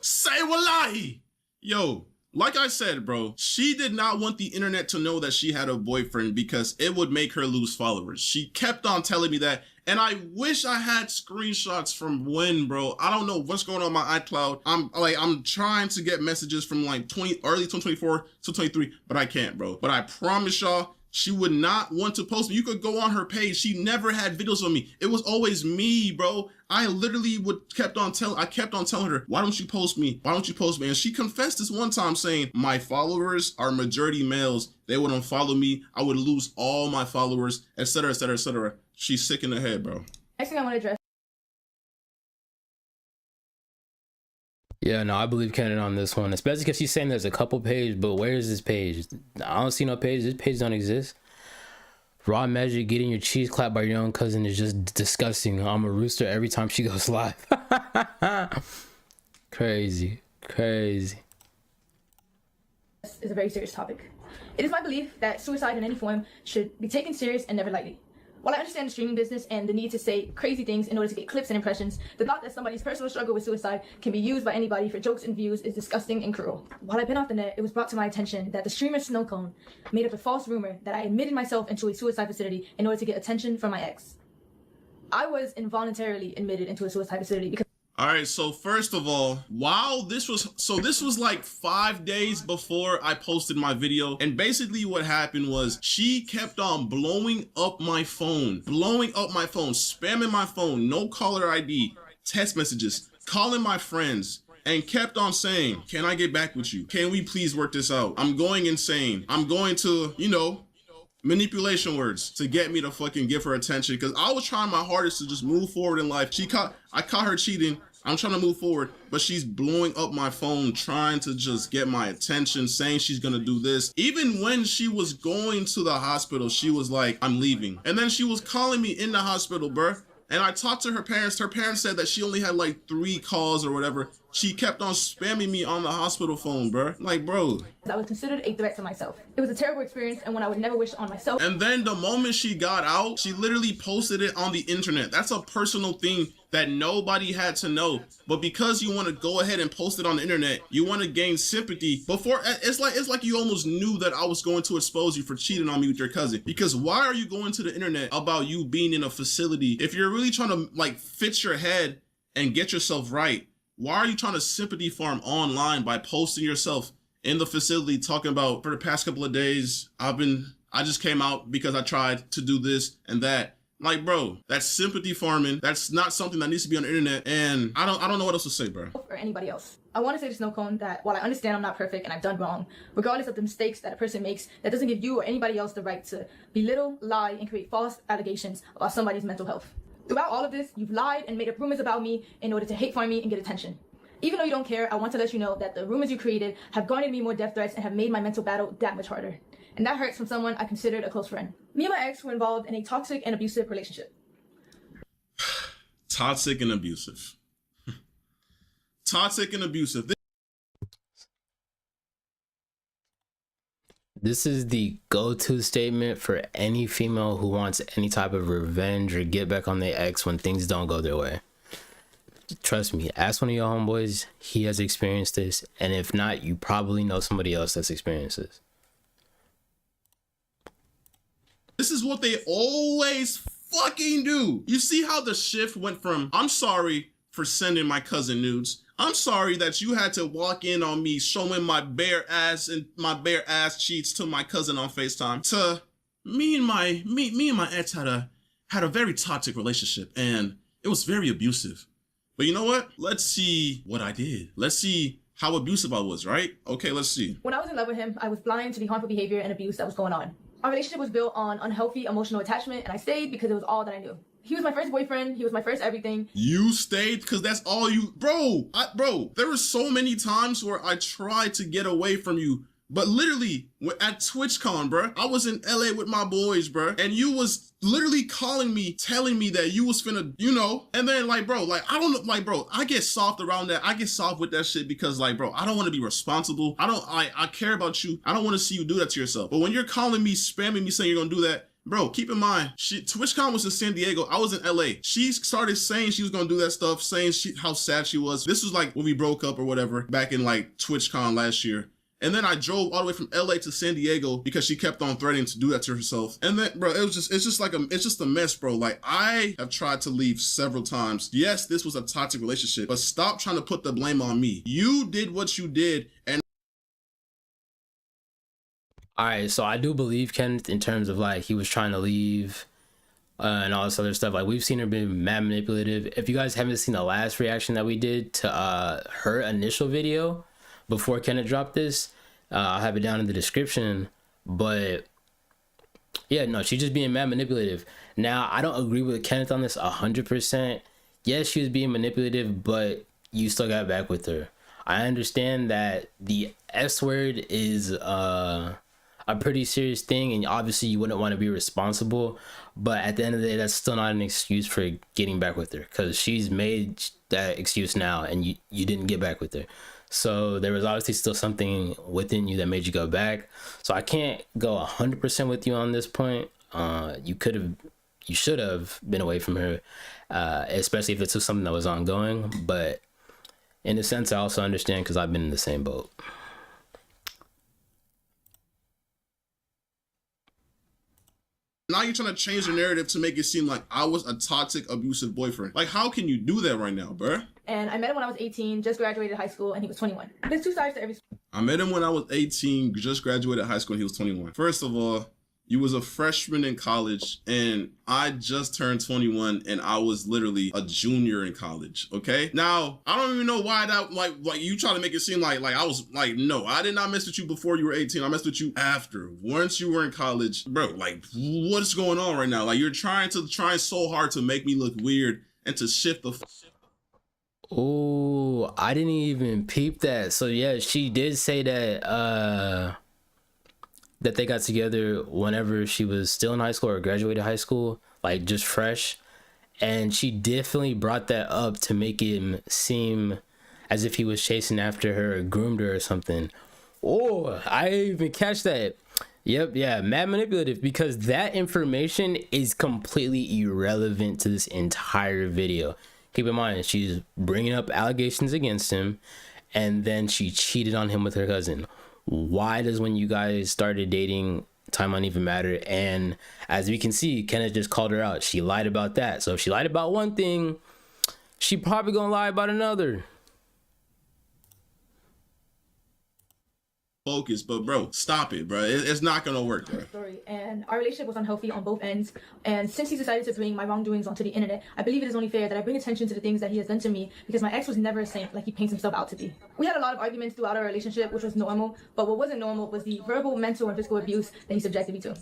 Say wallahi. Yo. Like I said, bro, she did not want the internet to know that she had a boyfriend because it would make her lose followers. She kept on telling me that, and I wish I had screenshots from when, bro. I don't know what's going on my iCloud. I'm trying to get messages from like early 2024 to 23, but I can't, bro. But I promise y'all, she would not want to post me. You could go on her page. She never had videos of me. It was always me, bro. I literally kept on telling her, why don't you post me? Why don't you post me? And she confessed this one time saying, my followers are majority males. They would unfollow me. I would lose all my followers, etc., etc., etc. She's sick in the head, bro. Next thing I want to address. Yeah, no, I believe Kenan on this one, especially because she's saying there's a couple pages, but where's this page? I don't see no page. This page don't exist. Raw measure, getting your cheese clapped by your own cousin is just disgusting. I'm a rooster every time she goes live. Crazy. Crazy. This is a very serious topic. It is my belief that suicide in any form should be taken serious and never lightly. While I understand the streaming business and the need to say crazy things in order to get clicks and impressions, the thought that somebody's personal struggle with suicide can be used by anybody for jokes and views is disgusting and cruel. While I've been off the net, it was brought to my attention that the streamer Snowcone made up a false rumor that I admitted myself into a suicide facility in order to get attention from my ex. I was involuntarily admitted into a suicide facility because All right, so first of all, this was like 5 days before I posted my video, and basically what happened was she kept on blowing up my phone, spamming my phone, no caller ID, text messages, calling my friends, and kept on saying, can I get back with you? Can we please work this out? I'm going insane. I'm going to, manipulation words to get me to fucking give her attention, because I was trying my hardest to just move forward in life. I caught her cheating. I'm trying to move forward, but she's blowing up my phone, trying to just get my attention, saying she's gonna do this. Even when she was going to the hospital, she was like, I'm leaving. And then she was calling me in the hospital, bruh. And I talked to her parents. Her parents said that she only had like 3 calls or whatever. She kept on spamming me on the hospital phone, bro. Like, bro. I was considered a threat to myself. It was a terrible experience and one I would never wish on myself. And then the moment she got out, she literally posted it on the internet. That's a personal thing that nobody had to know. But because you want to go ahead and post it on the internet, you want to gain sympathy. Before, it's like you almost knew that I was going to expose you for cheating on me with your cousin. Because why are you going to the internet about you being in a facility? If you're really trying to like fix your head and get yourself right, why are you trying to sympathy farm online by posting yourself in the facility talking about, for the past couple of days, I just came out because I tried to do this and that. Like, bro, that's sympathy farming. That's not something that needs to be on the internet. And I don't know what else to say, bro. Or anybody else. I want to say to Snowcone that while I understand I'm not perfect and I've done wrong, regardless of the mistakes that a person makes, that doesn't give you or anybody else the right to belittle, lie, and create false allegations about somebody's mental health. Throughout all of this, you've lied and made up rumors about me in order to hate farm me and get attention. Even though you don't care, I want to let you know that the rumors you created have garnered me more death threats and have made my mental battle that much harder. And that hurts from someone I considered a close friend. Me and my ex were involved in a toxic and abusive relationship. Toxic and abusive. Toxic and abusive. This is the go-to statement for any female who wants any type of revenge or get back on their ex when things don't go their way. Trust me, ask one of your homeboys, he has experienced this, and if not, you probably know somebody else that's experienced this. This is what they always fucking do. You see how the shift went from, I'm sorry for sending my cousin nudes, I'm sorry that you had to walk in on me showing my bare ass and my bare ass cheeks to my cousin on FaceTime, to me and my ex had a very toxic relationship and it was very abusive. But you know what? Let's see what I did. Let's see how abusive I was, right? Okay, let's see. When I was in love with him, I was blind to the harmful behavior and abuse that was going on. Our relationship was built on unhealthy emotional attachment, and I stayed because it was all that I knew. He was my first boyfriend. He was my first everything. You stayed because that's all you... Bro, there were so many times where I tried to get away from you. But literally, at TwitchCon, bro, I was in LA with my boys, bro. And you was literally calling me, telling me that you was finna, you know. And then, like, bro, like, I don't know, like, bro, I get soft around that. I get soft with that shit because, like, bro, I don't want to be responsible. I care about you. I don't want to see you do that to yourself. But when you're calling me, spamming me, saying you're gonna do that, bro, keep in mind, TwitchCon was in San Diego. I was in LA. She started saying she was gonna do that stuff, saying how sad she was. This was like when we broke up or whatever, back in like TwitchCon last year. And then I drove all the way from LA to San Diego because she kept on threatening to do that to herself. And then, bro, it's just a mess, bro. Like, I have tried to leave several times. Yes, this was a toxic relationship, but stop trying to put the blame on me. You did what you did, and All right, so I do believe Kenneth in terms of like he was trying to leave and all this other stuff. Like, we've seen her be mad manipulative. If you guys haven't seen the last reaction that we did to her initial video before Kenneth dropped this, I'll have it down in the description. But yeah, no, she's just being mad manipulative. Now, I don't agree with Kenneth on this 100%. Yes, she was being manipulative, but you still got back with her. I understand that the S word is a pretty serious thing, and obviously you wouldn't want to be responsible, but at the end of the day, that's still not an excuse for getting back with her, because she's made that excuse now and you didn't get back with her. So there was obviously still something within you that made you go back. So I can't go 100% with you on this point. You should have been away from her, especially if it's something that was ongoing. But in a sense, I also understand because I've been in the same boat. now you're trying to change the narrative to make it seem like I was a toxic, abusive boyfriend. Like, how can you do that right now, bruh? And I met him when I was 18, just graduated high school, and he was 21. There's two sides to every story. I met him when I was 18, just graduated high school, and he was 21. First of all, you was a freshman in college, and I just turned 21, and I was literally a junior in college, okay? Now, I don't even know why that, like you try to make it seem like I was, like, no, I did not mess with you before you were 18. I messed with you after. Once you were in college, bro, like, what's going on right now? Like, you're trying so hard to make me look weird and to shift the... Oh, I didn't even peep that. So, yeah, she did say that, that they got together whenever she was still in high school or graduated high school, like just fresh. And she definitely brought that up to make him seem as if he was chasing after her or groomed her or something. Oh, I didn't even catch that. Yep, yeah, mad manipulative, because that information is completely irrelevant to this entire video. Keep in mind, she's bringing up allegations against him, and then she cheated on him with her cousin. Why does, when you guys started dating, timeline even matter? And as we can see, Kenneth just called her out. She lied about that. So if she lied about one thing, she probably gonna lie about another. Focus, but bro, stop it, bro. It's not gonna work, bro. Story. And our relationship was unhealthy on both ends. And since he's decided to bring my wrongdoings onto the internet, I believe it is only fair that I bring attention to the things that he has done to me, because my ex was never a saint like he paints himself out to be. We had a lot of arguments throughout our relationship, which was normal, but what wasn't normal was the verbal, mental, and physical abuse that he subjected me to.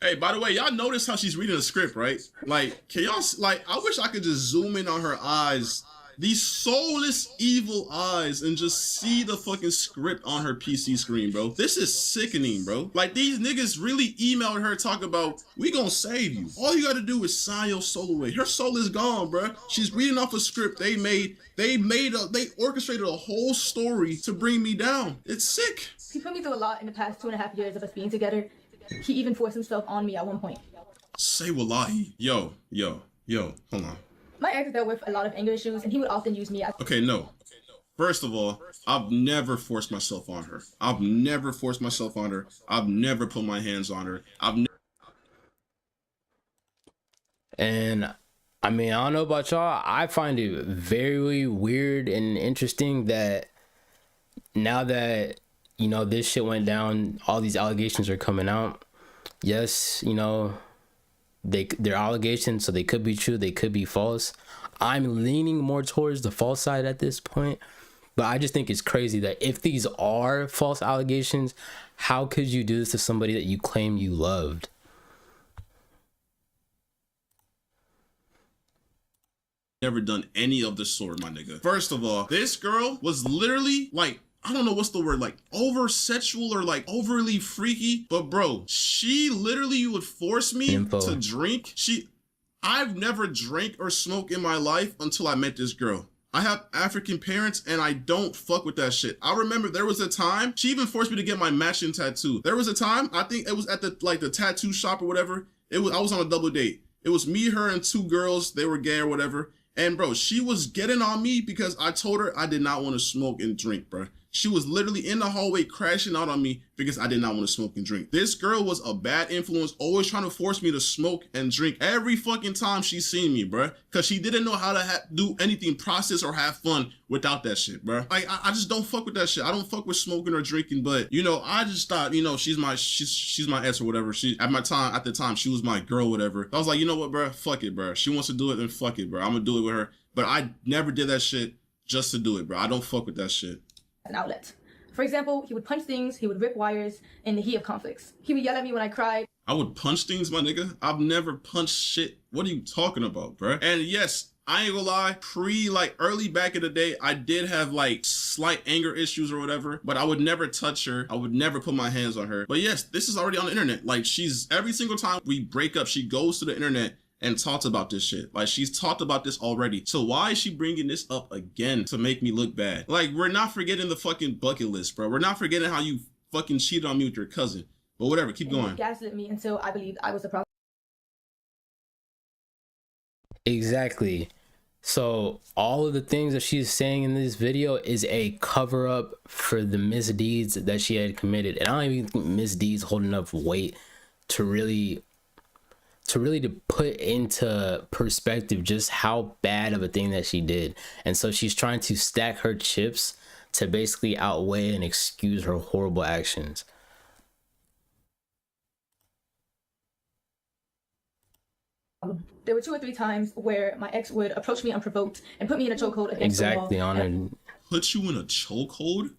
Hey, by the way, y'all notice how she's reading the script, right? Like, can y'all, like, I wish I could just zoom in on her eyes these soulless evil eyes and just see the fucking script on her PC screen, bro. This is sickening, bro. Like, these niggas really emailed her talking about, we gonna save you. All you gotta do is sign your soul away. Her soul is gone, bro. She's reading off a script they orchestrated a whole story to bring me down. It's sick. He put me through a lot in the past 2.5 years of us being together. He even forced himself on me at one point. Say wallahi. Yo, hold on. My ex dealt with a lot of anger issues, and he would often use me as... Okay, no. First of all, I've never forced myself on her. I've never forced myself on her. I've never put my hands on her. And I mean, I don't know about y'all. I find it very weird and interesting that now that, you know, this shit went down, all these allegations are coming out. Yes, you know, they're allegations, so they could be true, they could be false. I'm leaning more towards the false side at this point, but I just think it's crazy that if these are false allegations, how could you do this to somebody that you claim you loved? Never done any of the sort, my nigga. First of all, this girl was literally like, I don't know what's the word, like over sexual or like overly freaky, but bro, she literally would force me to drink. I've never drank or smoked in my life until I met this girl. I have African parents and I don't fuck with that shit. I remember there was a time, she even forced me to get my matching tattoo. There was a time, I think it was at the tattoo shop or whatever. I was on a double date. It was me, her, and two girls. They were gay or whatever. And bro, she was getting on me because I told her I did not want to smoke and drink, bro. She was literally in the hallway crashing out on me because I did not want to smoke and drink. This girl was a bad influence, always trying to force me to smoke and drink every fucking time she seen me, bruh. Because she didn't know how to do anything, process or have fun without that shit, bruh. Like, I just don't fuck with that shit. I don't fuck with smoking or drinking, but, you know, I just thought, you know, she's my ex or whatever. At the time, she was my girl, whatever. I was like, you know what, bruh? Fuck it, bruh. She wants to do it, then fuck it, bruh. I'm gonna do it with her. But I never did that shit just to do it, bruh. I don't fuck with that shit. An outlet. For example, he would punch things, he would rip wires in the heat of conflicts. He would yell at me when I cried. I would punch things, my nigga? I've never punched shit. What are you talking about, bruh? And yes, I ain't gonna lie, early back in the day, I did have like slight anger issues or whatever, but I would never touch her. I would never put my hands on her. But yes, this is already on the internet. Like, every single time we break up, she goes to the internet and talks about this shit. Like, she's talked about this already. So why is she bringing this up again to make me look bad? Like, we're not forgetting the fucking bucket list, bro. We're not forgetting how you fucking cheated on me with your cousin. But whatever, keep going. He gaslit me until I believed I was the problem. Exactly. So all of the things that she's saying in this video is a cover up for the misdeeds that she had committed. And I don't even think misdeeds hold enough weight to really to put into perspective just how bad of a thing that she did. And so she's trying to stack her chips to basically outweigh and excuse her horrible actions. There were 2 or 3 times where my ex would approach me unprovoked and put me in a chokehold against the wall. Exactly, Honor. Put you in a chokehold?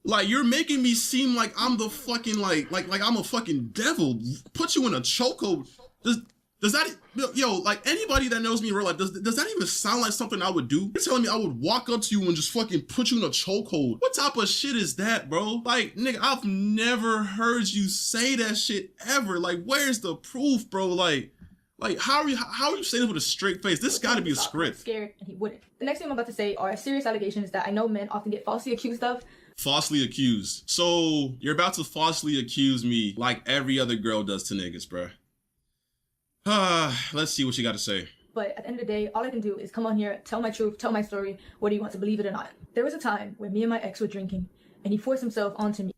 Like, you're making me seem like I'm the fucking, like I'm a fucking devil. Put you in a chokehold. Does that, yo, like, anybody that knows me in real life, does that even sound like something I would do? You're telling me I would walk up to you and just fucking put you in a chokehold? What type of shit is that, bro? Like, nigga, I've never heard you say that shit ever. Like, where's the proof, bro? Like, how are you saying this with a straight face? This gotta be a script. Scared, and he wouldn't. The next thing I'm about to say are serious allegations that I know men often get falsely accused of. Falsely accused. So you're about to falsely accuse me like every other girl does to niggas, bruh. Let's see what you got to say. But at the end of the day, all I can do is come on here, tell my truth, tell my story, whether you want to believe it or not. There was a time when me and my ex were drinking, and he forced himself onto me.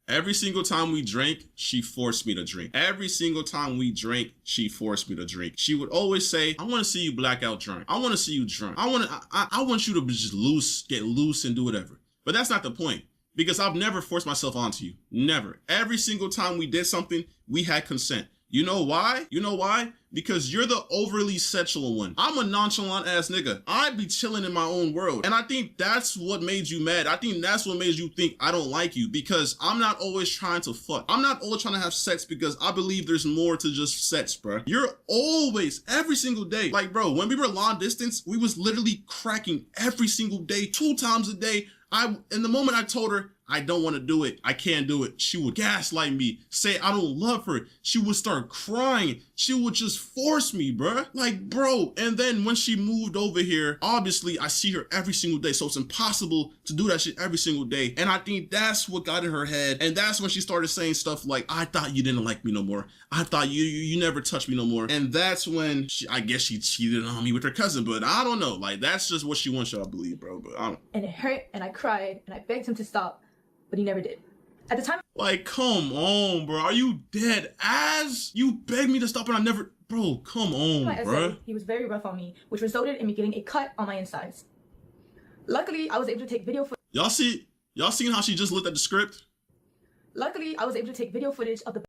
Every single time we drank, she forced me to drink. Every single time we drank, she forced me to drink. She would always say, I want to see you blackout drunk. I want to see you drunk. I want you to just get loose and do whatever. But that's not the point, because I've never forced myself onto you. Never. Every single time we did something, we had consent. You know why? You know why? Because you're the overly sexual one. I'm a nonchalant ass nigga. I be chilling in my own world. And I think that's what made you mad. I think that's what made you think I don't like you, because I'm not always trying to fuck. I'm not always trying to have sex, because I believe there's more to just sex, bro. You're always, every single day. Like, bro, when we were long distance, we was literally cracking every single day, 2 times a day. In the moment I told her, I don't want to do it, I can't do it, she would gaslight me, say I don't love her. She would start crying. She would just force me, bruh. Like, bro. And then when she moved over here, obviously I see her every single day. So it's impossible to do that shit every single day. And I think that's what got in her head. And that's when she started saying stuff like, I thought you didn't like me no more. I thought you never touched me no more. And that's when I guess she cheated on me with her cousin. But I don't know. Like, that's just what she wants you to believe, bro. But I don't. And it hurt, and I cried, and I begged him to stop, but he never did. At the time, like, come on, bro. Are you dead ass? You begged me to stop and I never... Bro, come on, bro. he was very rough on me, which resulted in me getting a cut on my insides. Luckily, I was able to take video footage. Y'all seen how she just looked at the script? Luckily, I was able to take video footage of the...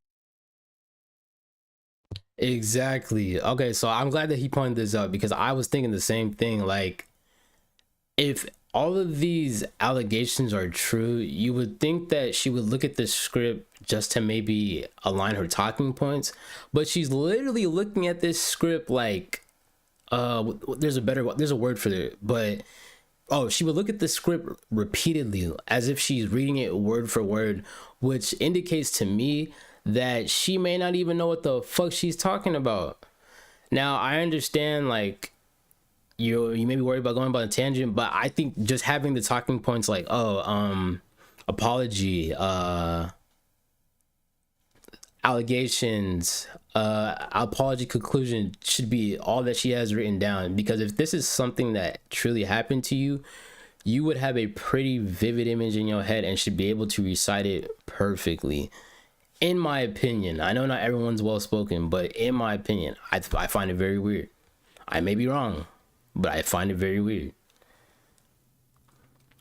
Exactly. Okay, so I'm glad that he pointed this out, because I was thinking the same thing. Like, if all of these allegations are true, you would think that she would look at the script just to maybe align her talking points, but she's literally looking at this script like, there's a word for it, but she would look at the script repeatedly as if she's reading it word for word, which indicates to me that she may not even know what the fuck she's talking about. Now, I understand, like, you may be worried about going by a tangent, but I think just having the talking points like, apology, allegations, apology, conclusion should be all that she has written down. Because if this is something that truly happened to you, you would have a pretty vivid image in your head and should be able to recite it perfectly. In my opinion, I know not everyone's well spoken, but in my opinion, I find it very weird. I may be wrong, but I find it very weird.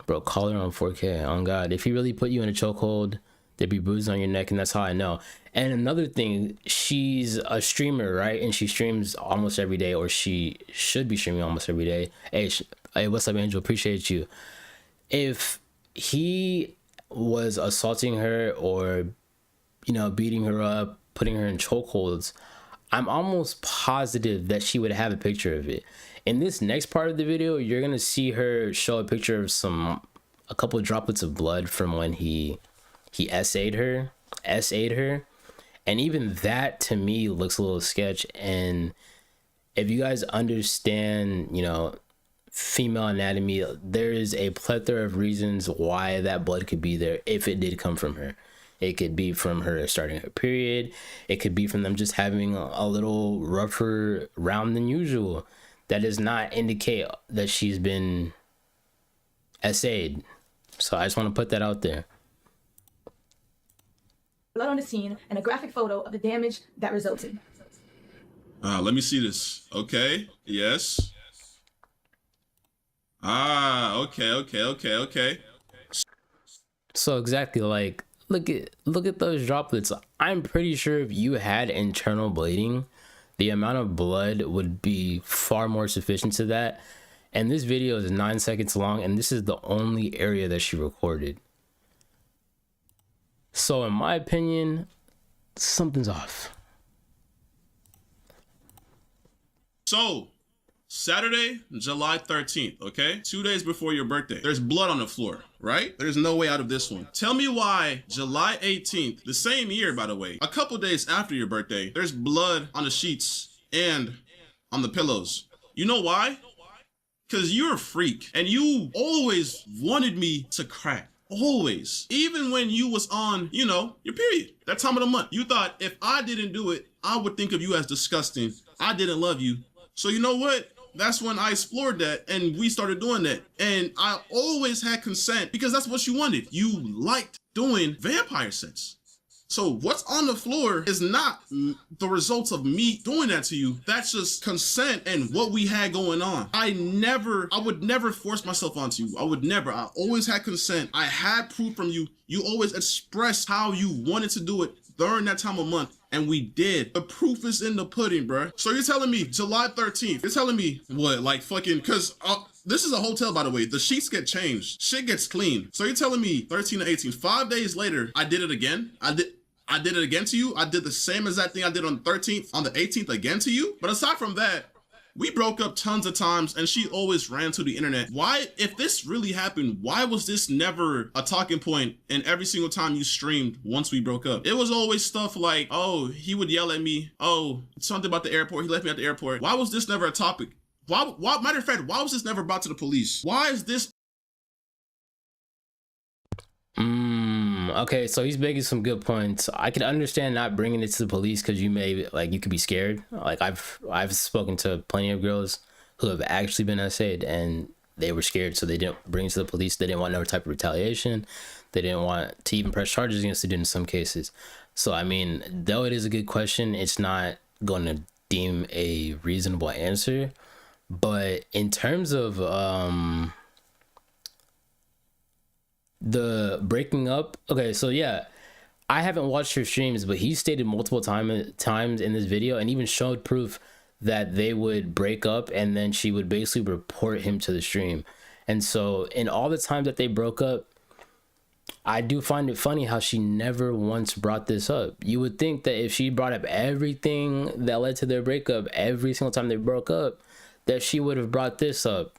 Bro, call her on 4K. On God, if he really put you in a chokehold, there'd be bruises on your neck, and that's how I know. And another thing, she's a streamer, right? And she streams almost every day, or she should be streaming almost every day. Hey, what's up, Angel? Appreciate you. If he was assaulting her or, beating her up, putting her in chokeholds, I'm almost positive that she would have a picture of it. In this next part of the video, you're gonna see her show a picture of a couple of droplets of blood from when he SA'd her, and even that to me looks a little sketch. And if you guys understand, female anatomy, there is a plethora of reasons why that blood could be there if it did come from her. It could be from her starting her period. It could be from them just having a little rougher round than usual. That does not indicate that she's been SA'd. So I just want to put that out there. Blood on the scene and a graphic photo of the damage that resulted. Let me see this. Okay. Yes. Okay. So exactly, like, look at those droplets. I'm pretty sure if you had internal bleeding, the amount of blood would be far more sufficient to that. And this video is 9 seconds long, and this is the only area that she recorded. So in my opinion, something's off. So, Saturday, July 13th, okay? 2 days before your birthday. There's blood on the floor, right? There's no way out of this one. Tell me why July 18th, the same year, by the way, a couple days after your birthday, there's blood on the sheets and on the pillows. You know why? Because you're a freak and you always wanted me to crack. Always. Even when you was on, your period, that time of the month. You thought if I didn't do it, I would think of you as disgusting. I didn't love you. So you know what? That's when I explored that and we started doing that. And I always had consent because that's what you wanted. You liked doing vampire sex. So what's on the floor is not the results of me doing that to you. That's just consent and what we had going on. I would never force myself onto you. I always had consent. I had proof from you. You always expressed how you wanted to do it during that time of month. And we did. The proof is in the pudding, bro. So you're telling me July 13th, you're telling me what, like fucking, cause this is a hotel, by the way. The sheets get changed. Shit gets clean. So you're telling me 13 to 18, 5 days later, I did it again? I did it again to you. I did the same exact thing I did on the 13th, on the 18th again to you. But aside from that, we broke up tons of times and she always ran to the internet. Why, if this really happened, why was this never a talking point in every single time you streamed once we broke up? It was always stuff like, oh, he would yell at me. Oh, something about the airport. He left me at the airport. Why was this never a topic? Why, matter of fact, why was this never brought to the police? Why is this? Okay, so he's making some good points. I can understand not bringing it to the police because you may, like, you could be scared. Like, I've spoken to plenty of girls who have actually been essayed and they were scared, so they didn't bring it to the police. They didn't want no type of retaliation. They didn't want to even press charges against the dude in some cases. So, I mean, though it is a good question, it's not going to deem a reasonable answer. But in terms of the breaking up, okay, so yeah, I haven't watched her streams, but he stated multiple times in this video and even showed proof that they would break up and then she would basically report him to the stream. And so in all the times that they broke up, I do find it funny how she never once brought this up. You would think that if she brought up everything that led to their breakup every single time they broke up, that she would have brought this up,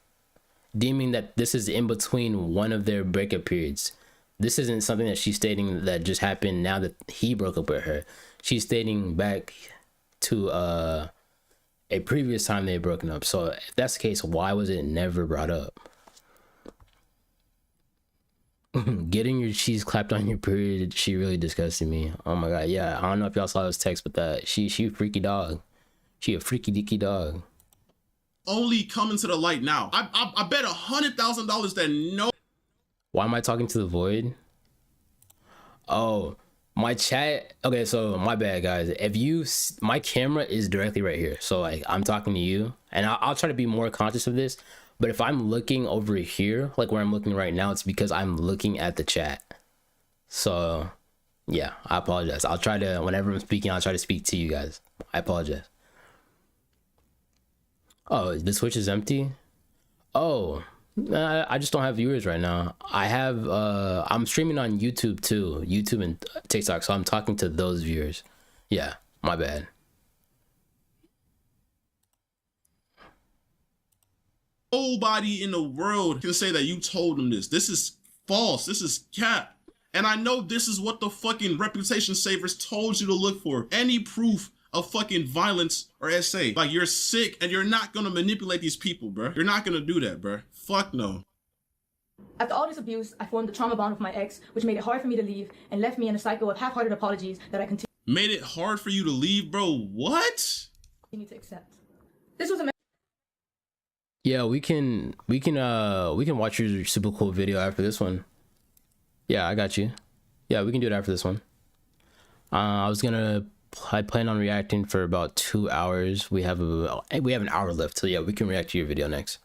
deeming that this is in between one of their breakup periods. This isn't something that she's stating that just happened now that he broke up with her. She's stating back to a previous time they broken up. So if that's the case, why was it never brought up? Getting your cheese clapped on your period, she really disgusted me. Oh my god, yeah. I don't know if y'all saw this text, but that she a freaky dog. She a freaky deaky dog. Only coming to the light now. I bet $100,000 that no. Why am I talking to the void? Oh, my chat. Okay, so my bad, guys. If you, my camera is directly right here. So like I'm talking to you, and I'll try to be more conscious of this. But if I'm looking over here, like where I'm looking right now, it's because I'm looking at the chat. So yeah, I apologize. I'll try to, whenever I'm speaking, I'll try to speak to you guys. I apologize. Oh, the Switch is empty? Oh, I just don't have viewers right now. I have, I'm streaming on YouTube too. YouTube and TikTok, so I'm talking to those viewers. Yeah, my bad. Nobody in the world can say that you told them this. This is false. This is cap. And I know this is what the fucking reputation savers told you to look for. Any proof of fucking violence or SA. Like, you're sick and you're not gonna manipulate these people, bro. You're not gonna do that, bro. Fuck no. After all this abuse, I formed a trauma bond with my ex, which made it hard for me to leave and left me in a cycle of half-hearted apologies that I continue Made it hard for you to leave, bro? What? to accept. This was a Yeah, we can watch your super cool video after this one. Yeah, I got you. Yeah, we can do it after this one. I plan on reacting for about 2 hours. We have an hour left, so yeah, we can react to your video next.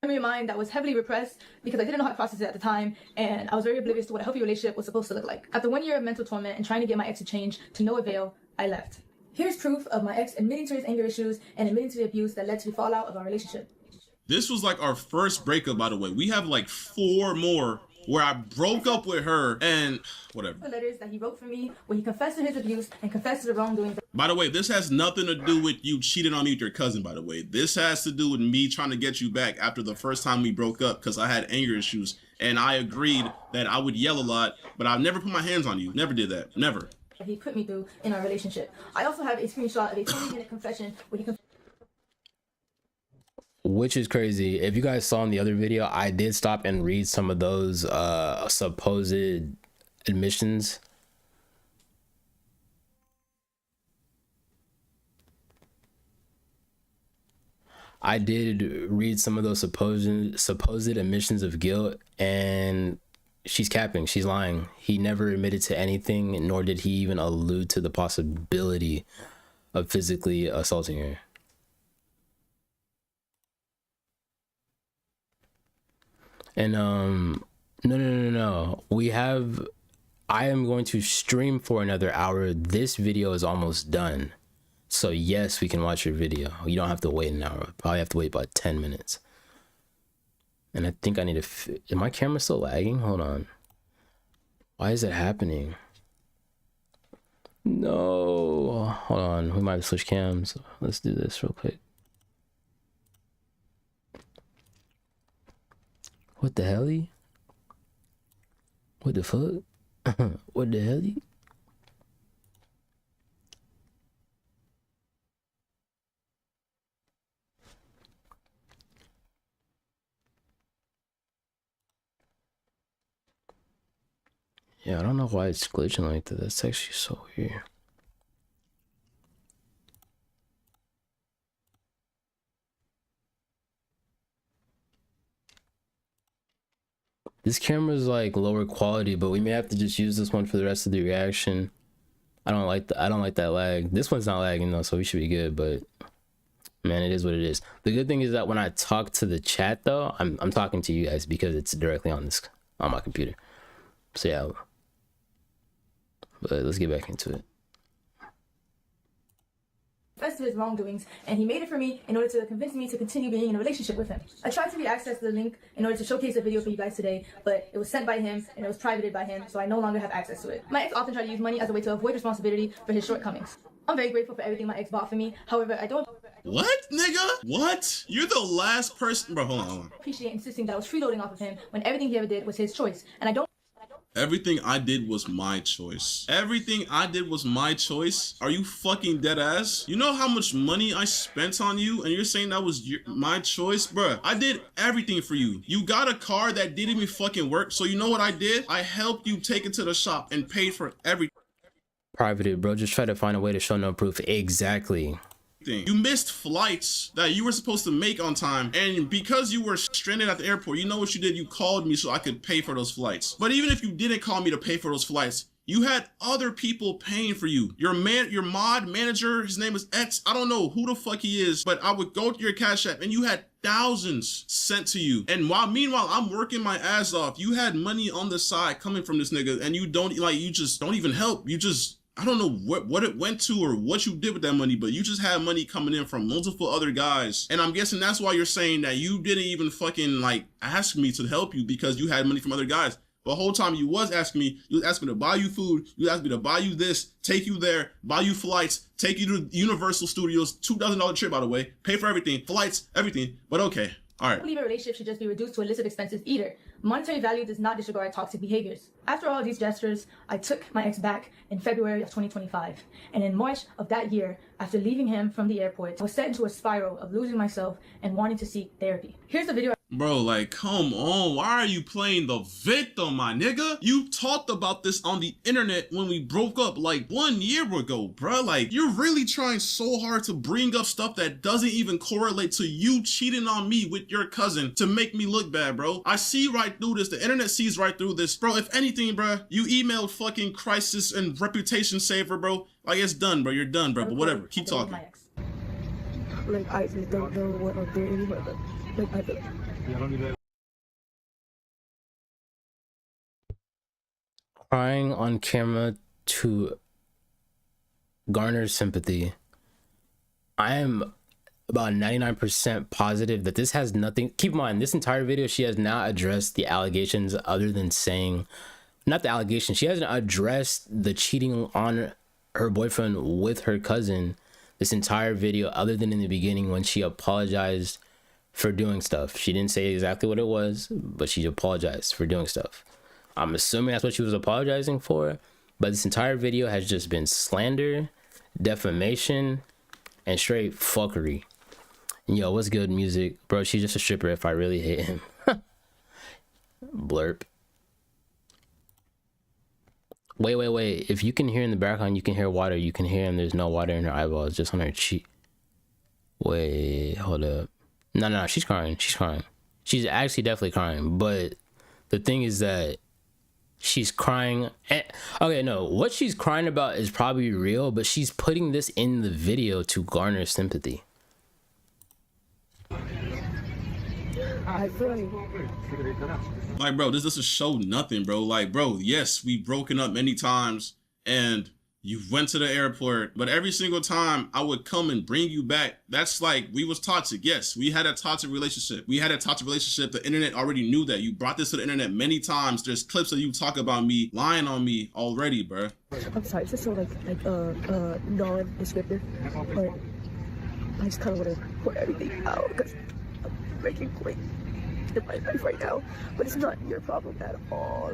memory of mine that was heavily repressed because I didn't know how to process it at the time, and I was very oblivious to what a healthy relationship was supposed to look like. After 1 year of mental torment and trying to get my ex to change to no avail, I left. Here's proof of my ex admitting to his anger issues and admitting to the abuse that led to the fallout of our relationship. This was like our first breakup, by the way. We have like 4 more where I broke up with her and whatever. The letters that he wrote for me where he confessed to his abuse and confessed to the wrongdoing. By the way, this has nothing to do with you cheating on me with your cousin, by the way. This has to do with me trying to get you back after the first time we broke up because I had anger issues. And I agreed that I would yell a lot, but I've never put my hands on you. Never did that. Never. He put me through in our relationship. I also have a screenshot of a 20-minute confession where he Which is crazy. If you guys saw in the other video, I did stop and read some of those supposed admissions. I did read some of those supposed admissions of guilt, and she's capping. She's lying. He never admitted to anything, nor did he even allude to the possibility of physically assaulting her. And no. We have I am going to stream for another hour. This video is almost done. So yes, we can watch your video. You don't have to wait an hour. Probably have to wait about 10 minutes. And I think I need to... Is my camera still lagging? Hold on. Why is it happening? No. Hold on. We might have to switch cams. Let's do this real quick. What the hell? What the fuck? What the hell? Yeah, I don't know why it's glitching like that. That's actually so weird. This camera is like lower quality, but we may have to just use this one for the rest of the reaction. I don't like that lag. This one's not lagging though, so we should be good, but man, it is what it is. The good thing is that when I talk to the chat though, I'm talking to you guys because it's directly on my computer. So yeah. But let's get back into it. Confessed to his wrongdoings, and he made it for me in order to convince me to continue being in a relationship with him. I tried to re-access the link in order to showcase a video for you guys today, but it was sent by him and it was privated by him, so I no longer have access to it. My ex often tried to use money as a way to avoid responsibility for his shortcomings. I'm very grateful for everything my ex bought for me. However, I don't What, nigga? What? You're the last person, bro. Hold on. appreciate insisting that I was freeloading off of him when everything he ever did was his choice, and I don't. Everything I did was my choice. Everything I did was my choice. Are you fucking dead ass? You know how much money I spent on you and you're saying that was my choice? Bruh, I did everything for you. You got a car that didn't even fucking work. So you know what I did? I helped you take it to the shop and paid for everything. Privated, bro. Just try to find a way to show no proof. Exactly. You missed flights that you were supposed to make on time, and because you were stranded at the airport, you know what you did? You called me so I could pay for those flights. But even if you didn't call me to pay for those flights, you had other people paying for you. Your mod manager, his name is X. I don't know who the fuck he is, but I would go to your Cash App and you had thousands sent to you. And meanwhile, I'm working my ass off. You had money on the side coming from this nigga, and you just don't even help. You just, I don't know what it went to or what you did with that money, but you just had money coming in from multiple other guys. And I'm guessing that's why you're saying that you didn't even fucking like ask me to help you because you had money from other guys. The whole time you was asking me, you asked me to buy you food, you asked me to buy you this, take you there, buy you flights, take you to Universal Studios, $2,000 trip by the way, pay for everything, flights, everything, but okay. All right. I believe a relationship should just be reduced to illicit expenses either. Monetary value does not disregard toxic behaviors. After all these gestures, I took my ex back in February of 2025. And in March of that year, after leaving him from the airport, I was set into a spiral of losing myself and wanting to seek therapy. Here's the video. Bro, like, come on. Why are you playing the victim, my nigga? You talked about this on the internet when we broke up like 1 year ago, bro. Like, you're really trying so hard to bring up stuff that doesn't even correlate to you cheating on me with your cousin to make me look bad, bro. I see right through this. The internet sees right through this. Bro, if anything, bro, you emailed fucking Crisis and Reputation Saver, bro. Like, it's done, bro. You're done, bro. But whatever. Keep talking. Like, I just don't know what I'm doing, but like, I don't. Crying on camera to garner sympathy. I am about 99% positive that this has nothing. Keep in mind, this entire video, she has not addressed the allegations other than saying, not the allegation, she hasn't addressed the cheating on her boyfriend with her cousin this entire video other than in the beginning when she apologized for doing stuff. She didn't say exactly what it was, but she apologized for doing stuff. I'm assuming that's what she was apologizing for, but this entire video has just been slander, defamation, and straight fuckery. And yo, what's good, music? Bro, she's just a stripper if I really hate him. Blurp. Wait. If you can hear in the background, you can hear water. You can hear him. There's no water in her eyeballs, just on her cheek. Wait, hold up. No, she's crying. She's crying. She's actually definitely crying. But the thing is that she's crying. Okay, no, what she's crying about is probably real, but she's putting this in the video to garner sympathy. I feel Like, bro, this doesn't show nothing, bro. Like, bro, yes, we've broken up many times and you went to the airport, but every single time I would come and bring you back, that's like, we was toxic. Yes, we had a toxic relationship. The internet already knew that. You brought this to the internet many times. There's clips of you talk about me, lying on me already, bro. I'm sorry, it's just so like non-descriptive, but I just kind of want to pour everything out because I'm breaking point in my life right now, but it's not your problem at all.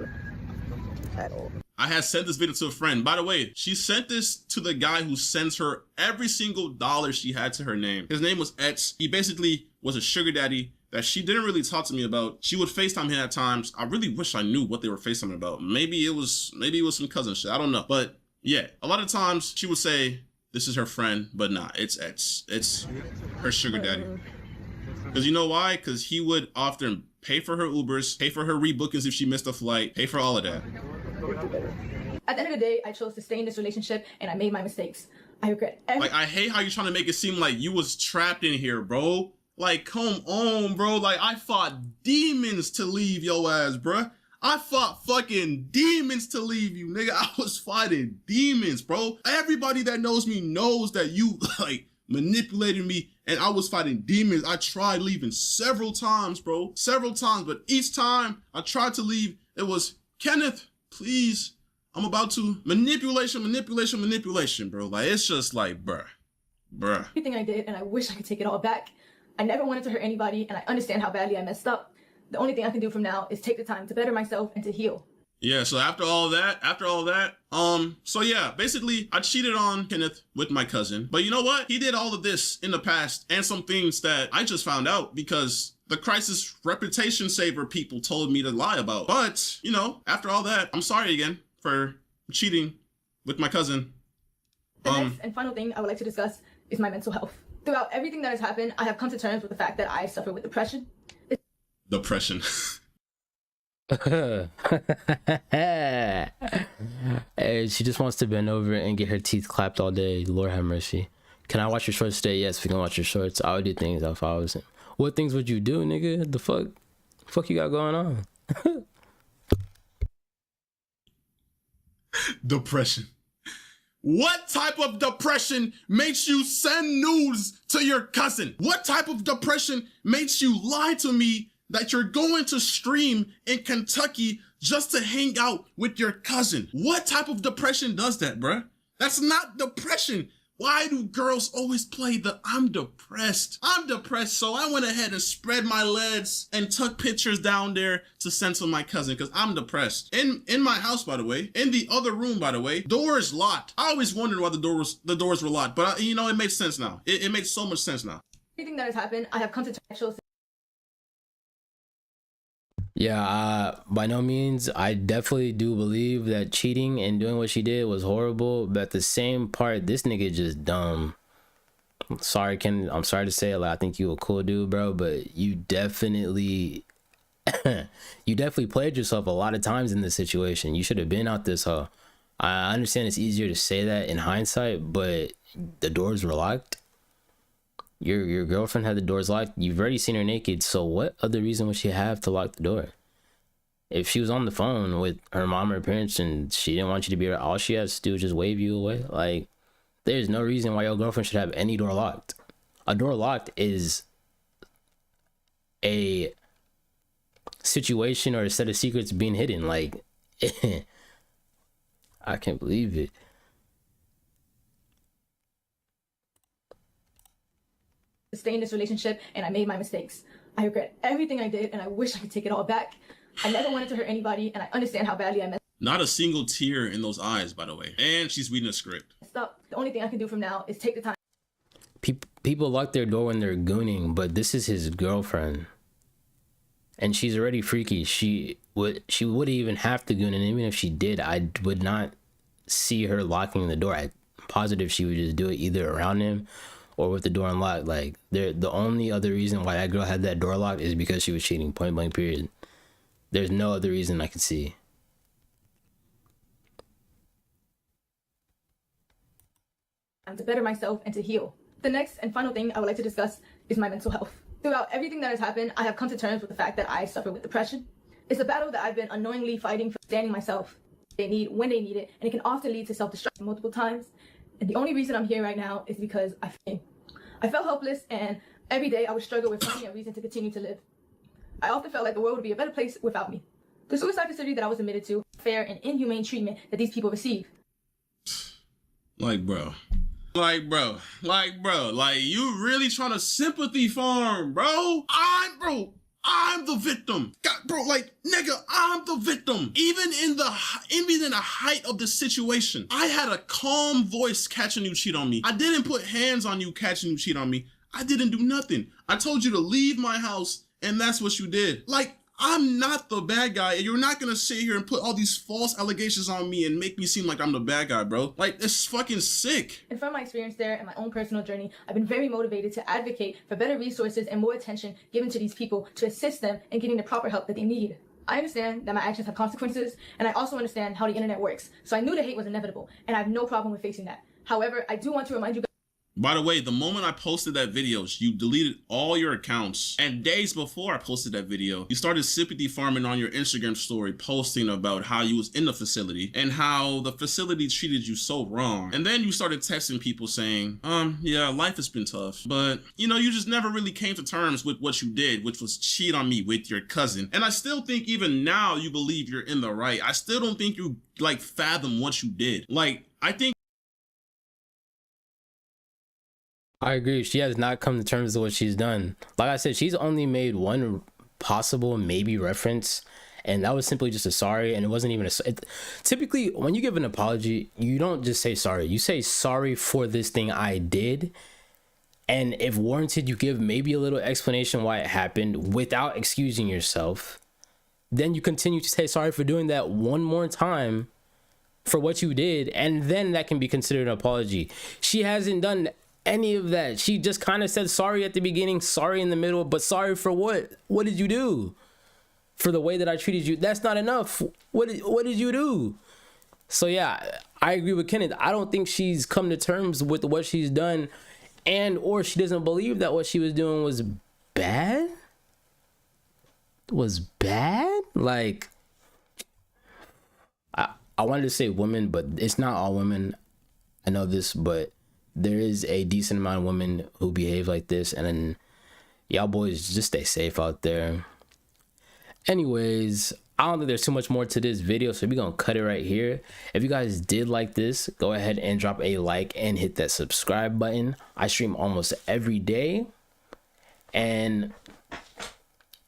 At all. I had sent this video to a friend. By the way, she sent this to the guy who sends her every single dollar she had to her name. His name was Etz. He basically was a sugar daddy that she didn't really talk to me about. She would FaceTime him at times. I really wish I knew what they were FaceTiming about. Maybe it was some cousin shit. I don't know. But yeah, a lot of times she would say this is her friend, but nah, it's Etz. It's her sugar daddy. Because you know why? Because he would often pay for her Ubers, pay for her rebookings if she missed a flight, pay for all of that. At the end of the day, I chose to stay in this relationship and I made my mistakes. I regret everything. Like, I hate how you're trying to make it seem like you was trapped in here, bro. Like, come on, bro. Like, I fought demons to leave your ass, bro. I fought fucking demons to leave you, nigga. I was fighting demons, bro. Everybody that knows me knows that you, like, manipulated me and I was fighting demons. I tried leaving several times, bro. Several times, but each time I tried to leave, it was, Kenneth, please, I'm about to manipulation, bro. Like, it's just like, bruh. Everything I did, and I wish I could take it all back. I never wanted to hurt anybody, and I understand how badly I messed up. The only thing I can do from now is take the time to better myself and to heal. Yeah, so after all that, so yeah, basically I cheated on Kenneth with my cousin. But you know what? He did all of this in the past and some things that I just found out because the Crisis Reputation Saver people told me to lie about. But, you know, after all that, I'm sorry again for cheating with my cousin. The next and final thing I would like to discuss is my mental health. Throughout everything that has happened, I have come to terms with the fact that I suffer with depression. Depression. Hey, she just wants to bend over and get her teeth clapped all day. Lord have mercy. Can I watch your shorts today? Yes, we can watch your shorts. I would do things if I was him. What things would you do, nigga? The fuck you got going on? Depression. What type of depression makes you send news to your cousin? What type of depression makes you lie to me that you're going to stream in Kentucky just to hang out with your cousin? What type of depression does that, bruh? That's not depression. Why do girls always play the I'm depressed? I'm depressed, so I went ahead and spread my legs and took pictures down there to send to my cousin because I'm depressed. In my house, by the way, in the other room, by the way, door is locked. I always wondered why the doors were locked, but you know, it makes sense now. It makes so much sense now. Everything that has happened, I have come to terms. Yeah, by no means. I definitely do believe that cheating and doing what she did was horrible, but at the same part, this nigga just dumb. Sorry, Ken. I'm sorry to say it. Like, I think you a cool dude, bro, but you definitely played yourself a lot of times in this situation. You should have been out this hole. I understand it's easier to say that in hindsight, but the doors were locked. Your girlfriend had the doors locked. You've already seen her naked, so what other reason would she have to lock the door? If she was on the phone with her mom or parents and she didn't want you to be there, all she has to do is just wave you away. Like, there's no reason why your girlfriend should have any door locked. A door locked is a situation or a set of secrets being hidden. Like, I can't believe it. Stay in this relationship and I made my mistakes. I regret everything I did and I wish I could take it all back. I never wanted to hurt anybody and I understand how badly I messed Not a single tear in those eyes, by the way. And she's reading a script. up. The only thing I can do from now is take the time. People lock their door when they're gooning, but this is his girlfriend. And she's already freaky. She wouldn't even have to goon, and even if she did, I would not see her locking the door. I'm positive she would just do it either around him or with the door unlocked. Like, the only other reason why that girl had that door locked is because she was cheating, point blank period. There's no other reason I could see. To better myself and to heal. The next and final thing I would like to discuss is my mental health. Throughout everything that has happened, I have come to terms with the fact that I suffer with depression. It's a battle that I've been unknowingly fighting for understanding myself. They need when they need it, and it can often lead to self-destruction multiple times. And the only reason I'm here right now is because I felt helpless, and every day I would struggle with finding a reason to continue to live. I often felt like the world would be a better place without me. The suicide facility that I was admitted to, fair and inhumane treatment that these people receive. Like, bro, you really trying to sympathy farm, bro? I'm the victim. God, bro, like, nigga, I'm the victim. Even in the height of the situation, I had a calm voice catching you cheat on me. I didn't put hands on you catching you cheat on me. I didn't do nothing. I told you to leave my house, and that's what you did. Like, I'm not the bad guy, and you're not gonna sit here and put all these false allegations on me and make me seem like I'm the bad guy, bro. Like, it's fucking sick. And from my experience there and my own personal journey, I've been very motivated to advocate for better resources and more attention given to these people to assist them in getting the proper help that they need. I understand that my actions have consequences, and I also understand how the internet works. So I knew the hate was inevitable, and I have no problem with facing that. However, I do want to remind you guys. By the way, the moment I posted that video, you deleted all your accounts. And days before I posted that video, you started sympathy farming on your Instagram story, posting about how you was in the facility and how the facility treated you so wrong. And then you started texting people saying, yeah, life has been tough, but you know, you just never really came to terms with what you did, which was cheat on me with your cousin. And I still think even now you believe you're in the right. I still don't think you like fathom what you did. Like, I think I agree. She has not come to terms with what she's done. Like I said, she's only made one possible maybe reference, and that was simply just a sorry, and it wasn't even typically when you give an apology, you don't just say sorry. You say sorry for this thing I did, and if warranted, you give maybe a little explanation why it happened without excusing yourself. Then you continue to say sorry for doing that one more time for what you did, and then that can be considered an apology. She hasn't done any of that. She just kind of said sorry at the beginning, sorry in the middle, but sorry for what? What did you do? For the way that I treated you? That's not enough. What did you do? So yeah, I agree with Kenneth. I don't think she's come to terms with what she's done, and or she doesn't believe that what she was doing was bad. Like, I wanted to say women, but it's not all women. I know this, but there is a decent amount of women who behave like this, and then y'all boys just stay safe out there. Anyways, I don't think there's too much more to this video, so we're gonna cut it right here. If you guys did like this, go ahead and drop a like and hit that subscribe button. I stream almost every day, and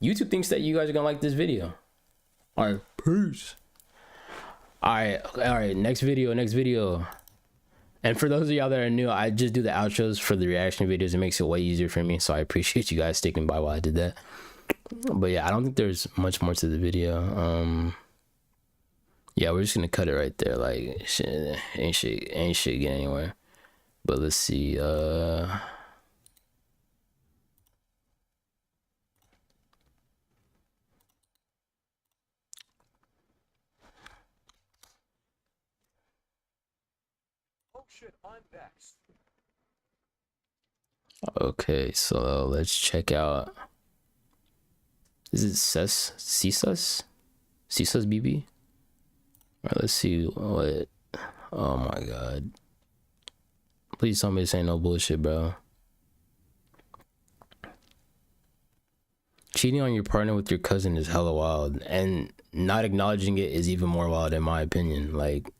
YouTube thinks that you guys are gonna like this video. All right, peace. All right, next video. And for those of y'all that are new, I just do the outros for the reaction videos. It makes it way easier for me, so I appreciate you guys sticking by while I did that. But yeah, I don't think there's much more to the video. Yeah, we're just gonna cut it right there. Like, shit, ain't shit getting anywhere. But let's see. Okay, so let's check out. Is it CSUS BB? Alright, let's see what. Oh my god. Please tell me this ain't no bullshit, bro. Cheating on your partner with your cousin is hella wild, and not acknowledging it is even more wild in my opinion. Like,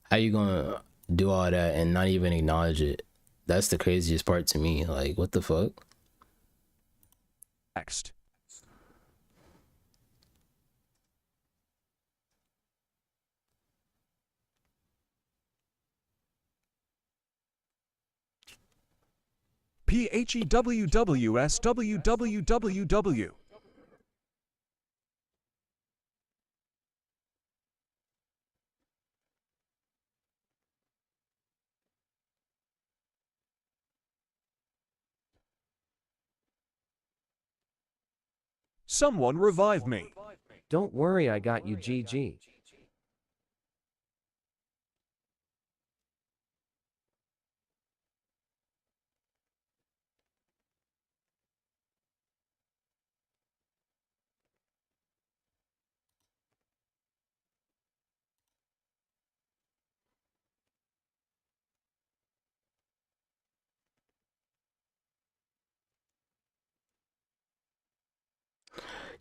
how you gonna do all that and not even acknowledge it? That's the craziest part to me. Like, what the fuck? Next. PHEWWSWWWW. Someone revive me. Don't worry, I got you, GG.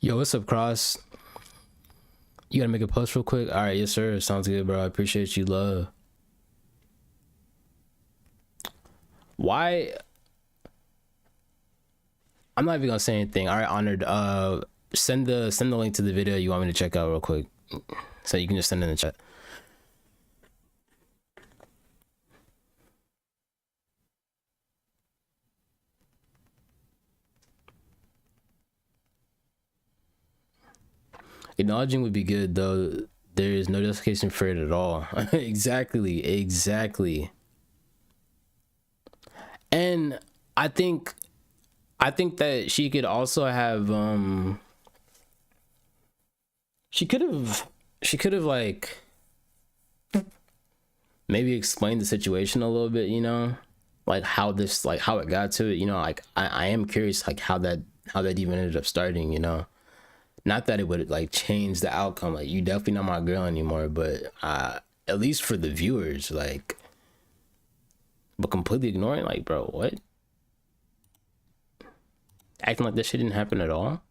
Yo, what's up, Cross? You gotta make a post real quick? All right, yes, sir. Sounds good, bro. I appreciate you, love. Why? I'm not even gonna say anything. All right, Honored. Send the link to the video you want me to check out real quick, so you can just send it in the chat. Acknowledging would be good, though. There is no justification for it at all. Exactly. And I think that she could also have she could have like maybe explained the situation a little bit, you know, like how it got to it, you know. Like I am curious like how that even ended up starting, you know. Not that it would like change the outcome, like you definitely not my girl anymore, but at least for the viewers, like, but completely ignoring, like, bro, what? Acting like this shit didn't happen at all?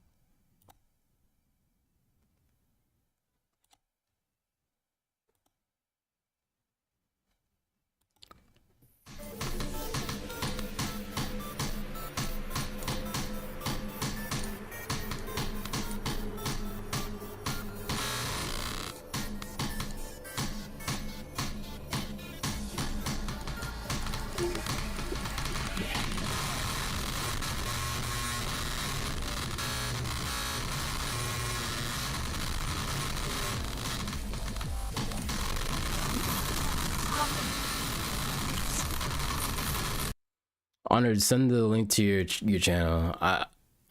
Honored, send the link to your channel.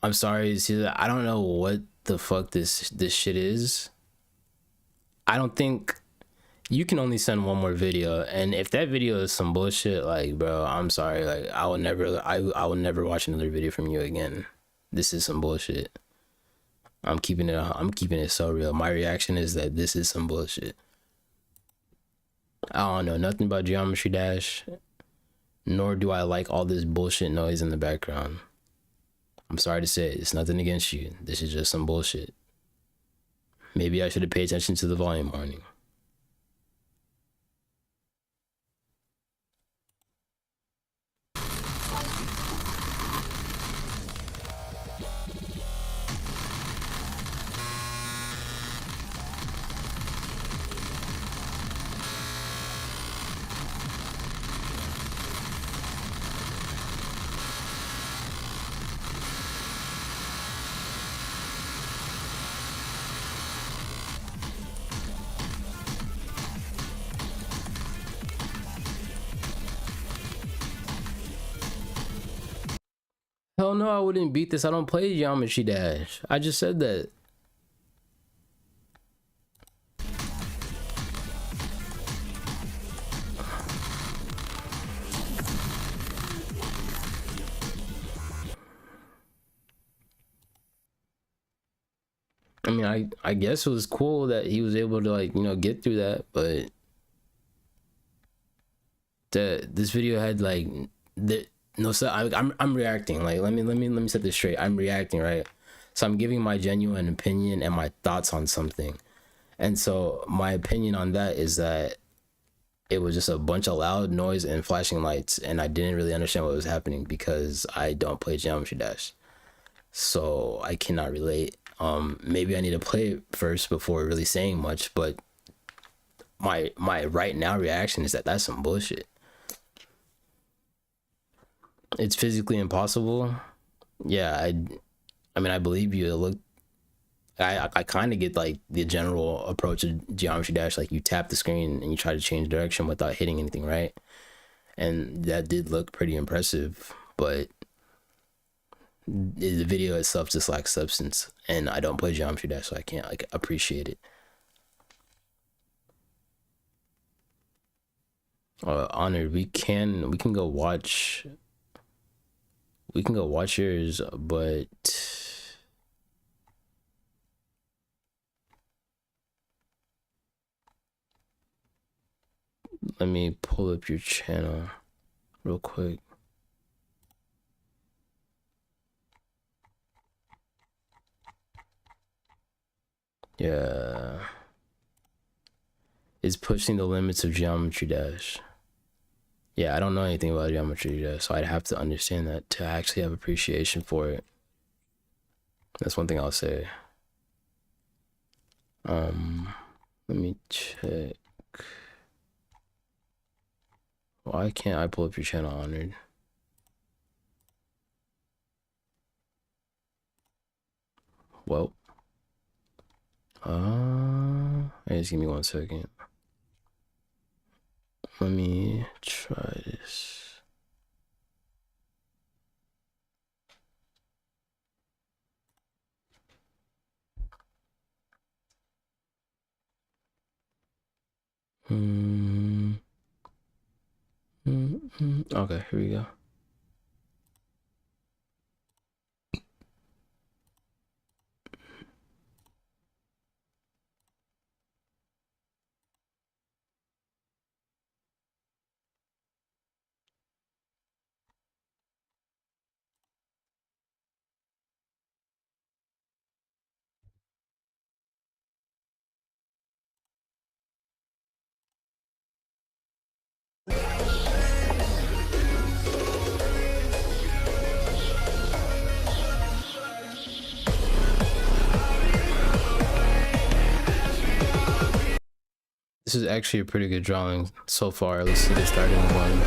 I'm sorry, see, I don't know what the fuck this shit is. I don't think you can only send one more video, and if that video is some bullshit, like, bro, I'm sorry, like, I will never watch another video from you again. This is some bullshit. I'm keeping it so real. My reaction is that this is some bullshit. I don't know nothing about Geometry Dash, nor do I like all this bullshit noise in the background. I'm sorry to say it, it's nothing against you. This is just some bullshit. Maybe I should have paid attention to the volume warning. Hell no, I wouldn't beat this. I don't play Geometry Dash. I just said that. I mean, I guess it was cool that he was able to, like, you know, get through that, but this video had like no, so I'm reacting. Like, let me set this straight. I'm reacting, right? So I'm giving my genuine opinion and my thoughts on something. And so my opinion on that is that it was just a bunch of loud noise and flashing lights, and I didn't really understand what was happening because I don't play Geometry Dash. So I cannot relate. Maybe I need to play it first before really saying much, but my right now reaction is that that's some bullshit. It's physically impossible. Yeah, I mean, I believe you. Look, I kind of get like the general approach of Geometry Dash. Like, you tap the screen and you try to change direction without hitting anything, right? And that did look pretty impressive, but the video itself just lacks substance, and I don't play Geometry Dash, so I can't like appreciate it. Honored, we can go watch. We can go watch yours, but let me pull up your channel real quick. Yeah. Is pushing the limits of Geometry Dash. Yeah, I don't know anything about Geometry Dash, so I'd have to understand that to actually have appreciation for it. That's one thing I'll say. Let me check. Why can't I pull up your channel, Honored? Well, just give me 1 second. Let me try this. Okay, here we go. This is actually a pretty good drawing so far. Let's see the starting one.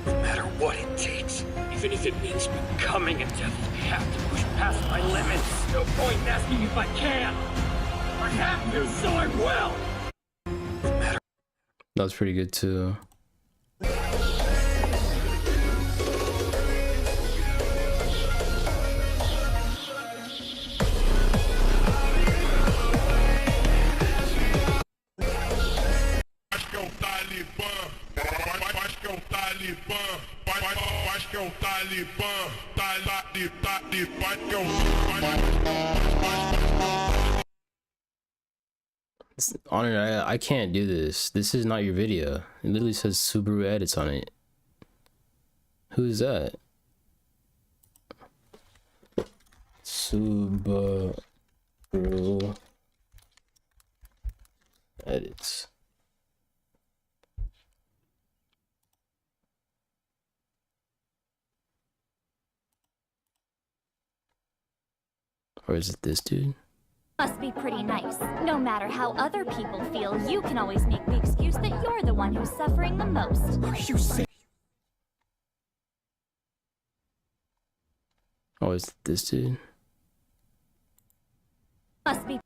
No matter what it takes, even if it means becoming a devil, I have to push past my limits. No point in asking if I can. I have to, so I will. No matter. That was pretty good too. Honor, I can't do this. This is not your video. It literally says Subaru Edits on it. Who is that? Subaru Edits. Or is it this dude? Must be pretty nice. No matter how other people feel, you can always make the excuse that you're the one who's suffering the most. Are you serious? Oh, is it this dude? Must be.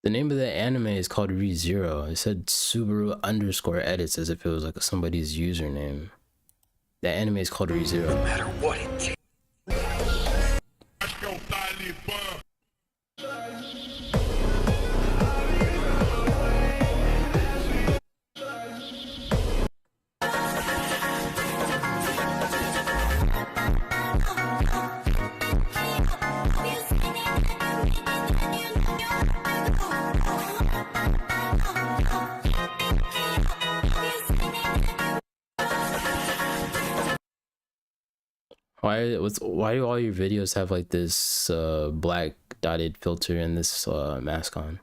The name of the anime is called ReZero. It said Subaru _ Edits as if it was like somebody's username. The anime is called ReZero. No matter what it takes. Why do all your videos have like this black dotted filter and this mask on?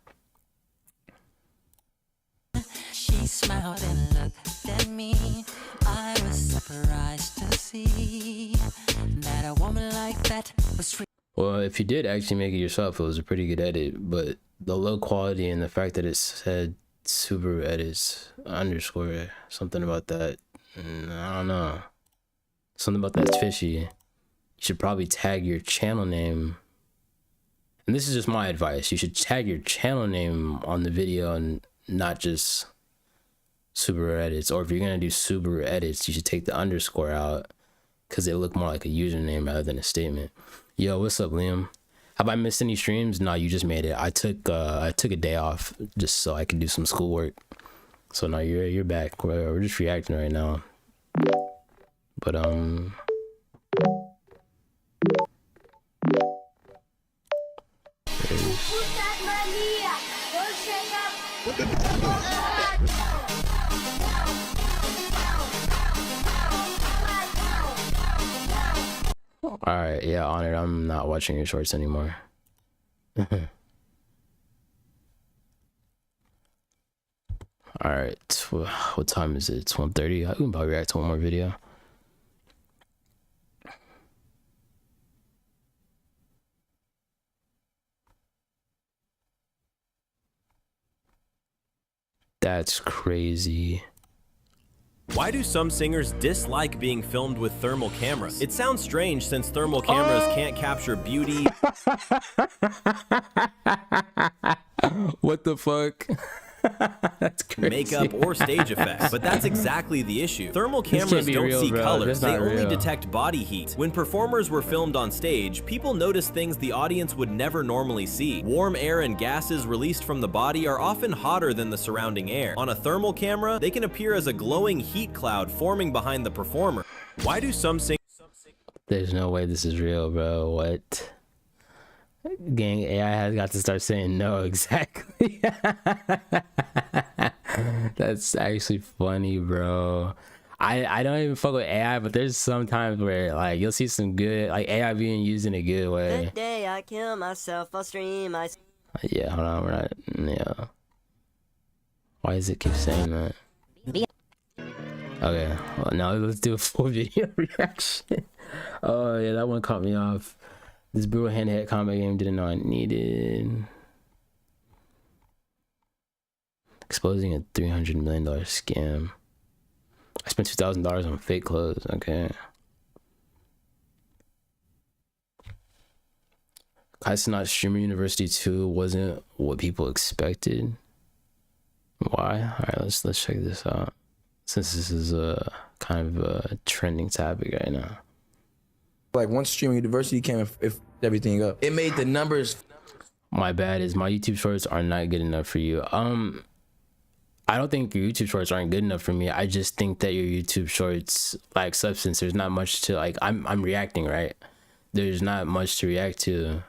She smiled and looked at me. I was surprised to see that a woman like that was free. Well, if you did actually make it yourself, it was a pretty good edit, but the low quality and the fact that it said Subaru Edits _ something about that, I don't know. Something about that's fishy. You should probably tag your channel name. And this is just my advice. You should tag your channel name on the video and not just Subaru Edits. Or if you're going to do Subaru Edits, you should take the _ out because they look more like a username rather than a statement. Yo, what's up, Liam? How Have I missed any streams? No, you just made it. I took a day off just so I could do some schoolwork. So now you're back. We're just reacting right now. But all right, yeah, Honored, I'm not watching your shorts anymore. All right, what time is it? It's 1:30. I can probably react to one more video. That's crazy. Why do some singers dislike being filmed with thermal cameras? It sounds strange since thermal cameras can't capture beauty. What the fuck? That's crazy. Makeup or stage effects, but that's exactly the issue. Thermal cameras don't see colors, they only detect body heat. When performers were filmed on stage, people noticed things the audience would never normally see. Warm air and gases released from the body are often hotter than the surrounding air. On a thermal camera, they can appear as a glowing heat cloud forming behind the performer. Why do some singers... There's no way this is real, bro. What? Gang, AI has got to start saying no, exactly. That's actually funny, bro. I don't even fuck with AI, but there's some times where like you'll see some good like AI being used in a good way. That day I kill myself, I'll stream. Yeah, hold on, we're not. Yeah. Why does it keep saying that? Okay, well, now let's do a full video reaction. Oh yeah, that one caught me off. This brutal hand-to-head combat game didn't know I needed. Exposing a $300 million scam. I spent $2,000 on fake clothes. Okay. Kaizenat Streamer University 2 wasn't what people expected. Why? All right, let's check this out. Since this is a kind of a trending topic right now. Like once Streamer University came, if everything up, it made the numbers. My bad is my YouTube shorts are not good enough for you. I don't think your YouTube shorts aren't good enough for me. I just think that your YouTube shorts lack substance. There's not much to like. I'm reacting, right? There's not much to react to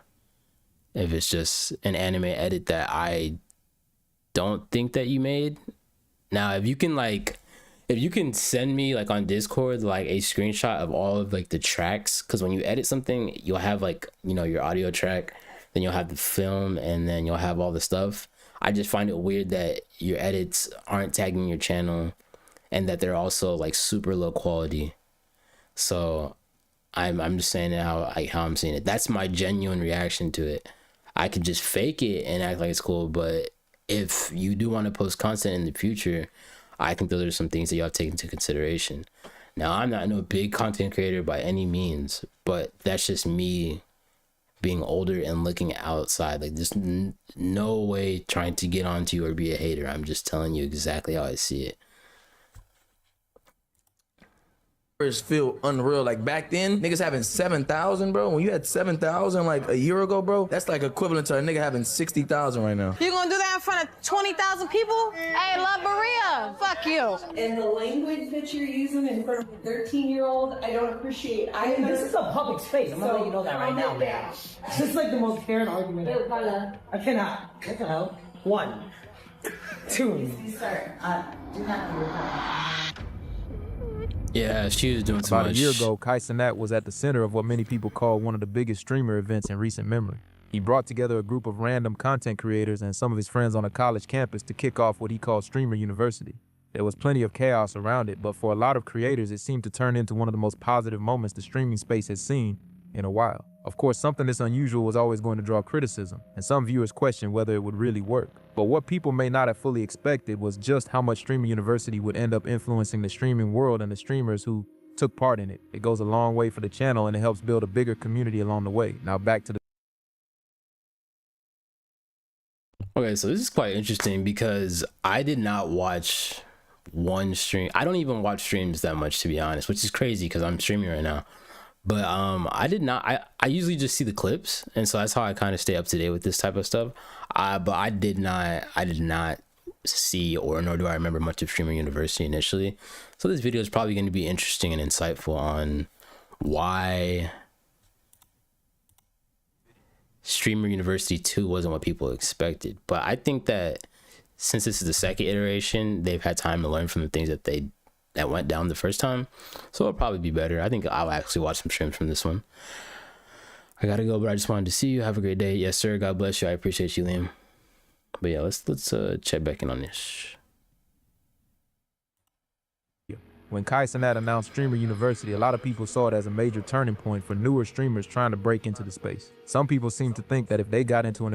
if it's just an anime edit that I don't think that you made. Now, if you can send me like on Discord like a screenshot of all of like the tracks, because when you edit something you'll have like, you know, your audio track, then you'll have the film, and then you'll have all the stuff. I just find it weird that your edits aren't tagging your channel and that they're also like super low quality. So I'm just saying how I'm seeing it. That's my genuine reaction to it. I could just fake it and act like it's cool, but if you do want to post content in the future, I think those are some things that y'all take into consideration. Now, I'm not no big content creator by any means, but that's just me being older and looking outside. Like, there's no way trying to get onto you or be a hater. I'm just telling you exactly how I see it. Feel unreal. Like back then, niggas having 7,000, bro. When you had 7,000 like a year ago, bro, that's like equivalent to a nigga having 60,000 right now. You gonna do that in front of 20,000 people? Hey, La Maria, fuck you. And the language that you're using in front of a 13-year-old, I don't appreciate either. This is a public space. I'm gonna let you know that right now, man. This is like the most fair argument. I cannot. What the hell? 1, 2. Sir, do not do Yeah, she was doing too About much. a year ago, Kaizenat was at the center of what many people call one of the biggest streamer events in recent memory. He brought together a group of random content creators and some of his friends on a college campus to kick off what he called Streamer University. There was plenty of chaos around it, but for a lot of creators, it seemed to turn into one of the most positive moments the streaming space has seen in a while. Of course, something this unusual was always going to draw criticism, and some viewers questioned whether it would really work. But what people may not have fully expected was just how much Streamer University would end up influencing the streaming world and the streamers who took part in it. It goes a long way for the channel, and it helps build a bigger community along the way. Now back to the... Okay, so this is quite interesting because I did not watch one stream. I don't even watch streams that much, to be honest, which is crazy because I'm streaming right now. But I did not. I usually just see the clips, and so that's how I kind of stay up to date with this type of stuff. But I did not see, or nor do I remember much of Streamer University initially. So this video is probably going to be interesting and insightful on why Streamer University 2 wasn't what people expected. But I think that since this is the second iteration, they've had time to learn from the things that went down the first time, so it'll probably be better. I think I'll actually watch some streams from this one. I gotta go, but I just wanted to see you. Have a great day. Yes, sir. God bless you. I appreciate you, Liam. But yeah, let's check back in on this. When Kai Cenat announced Streamer University, a lot of people saw it as a major turning point for newer streamers trying to break into the space. Some people seem to think that if they got into an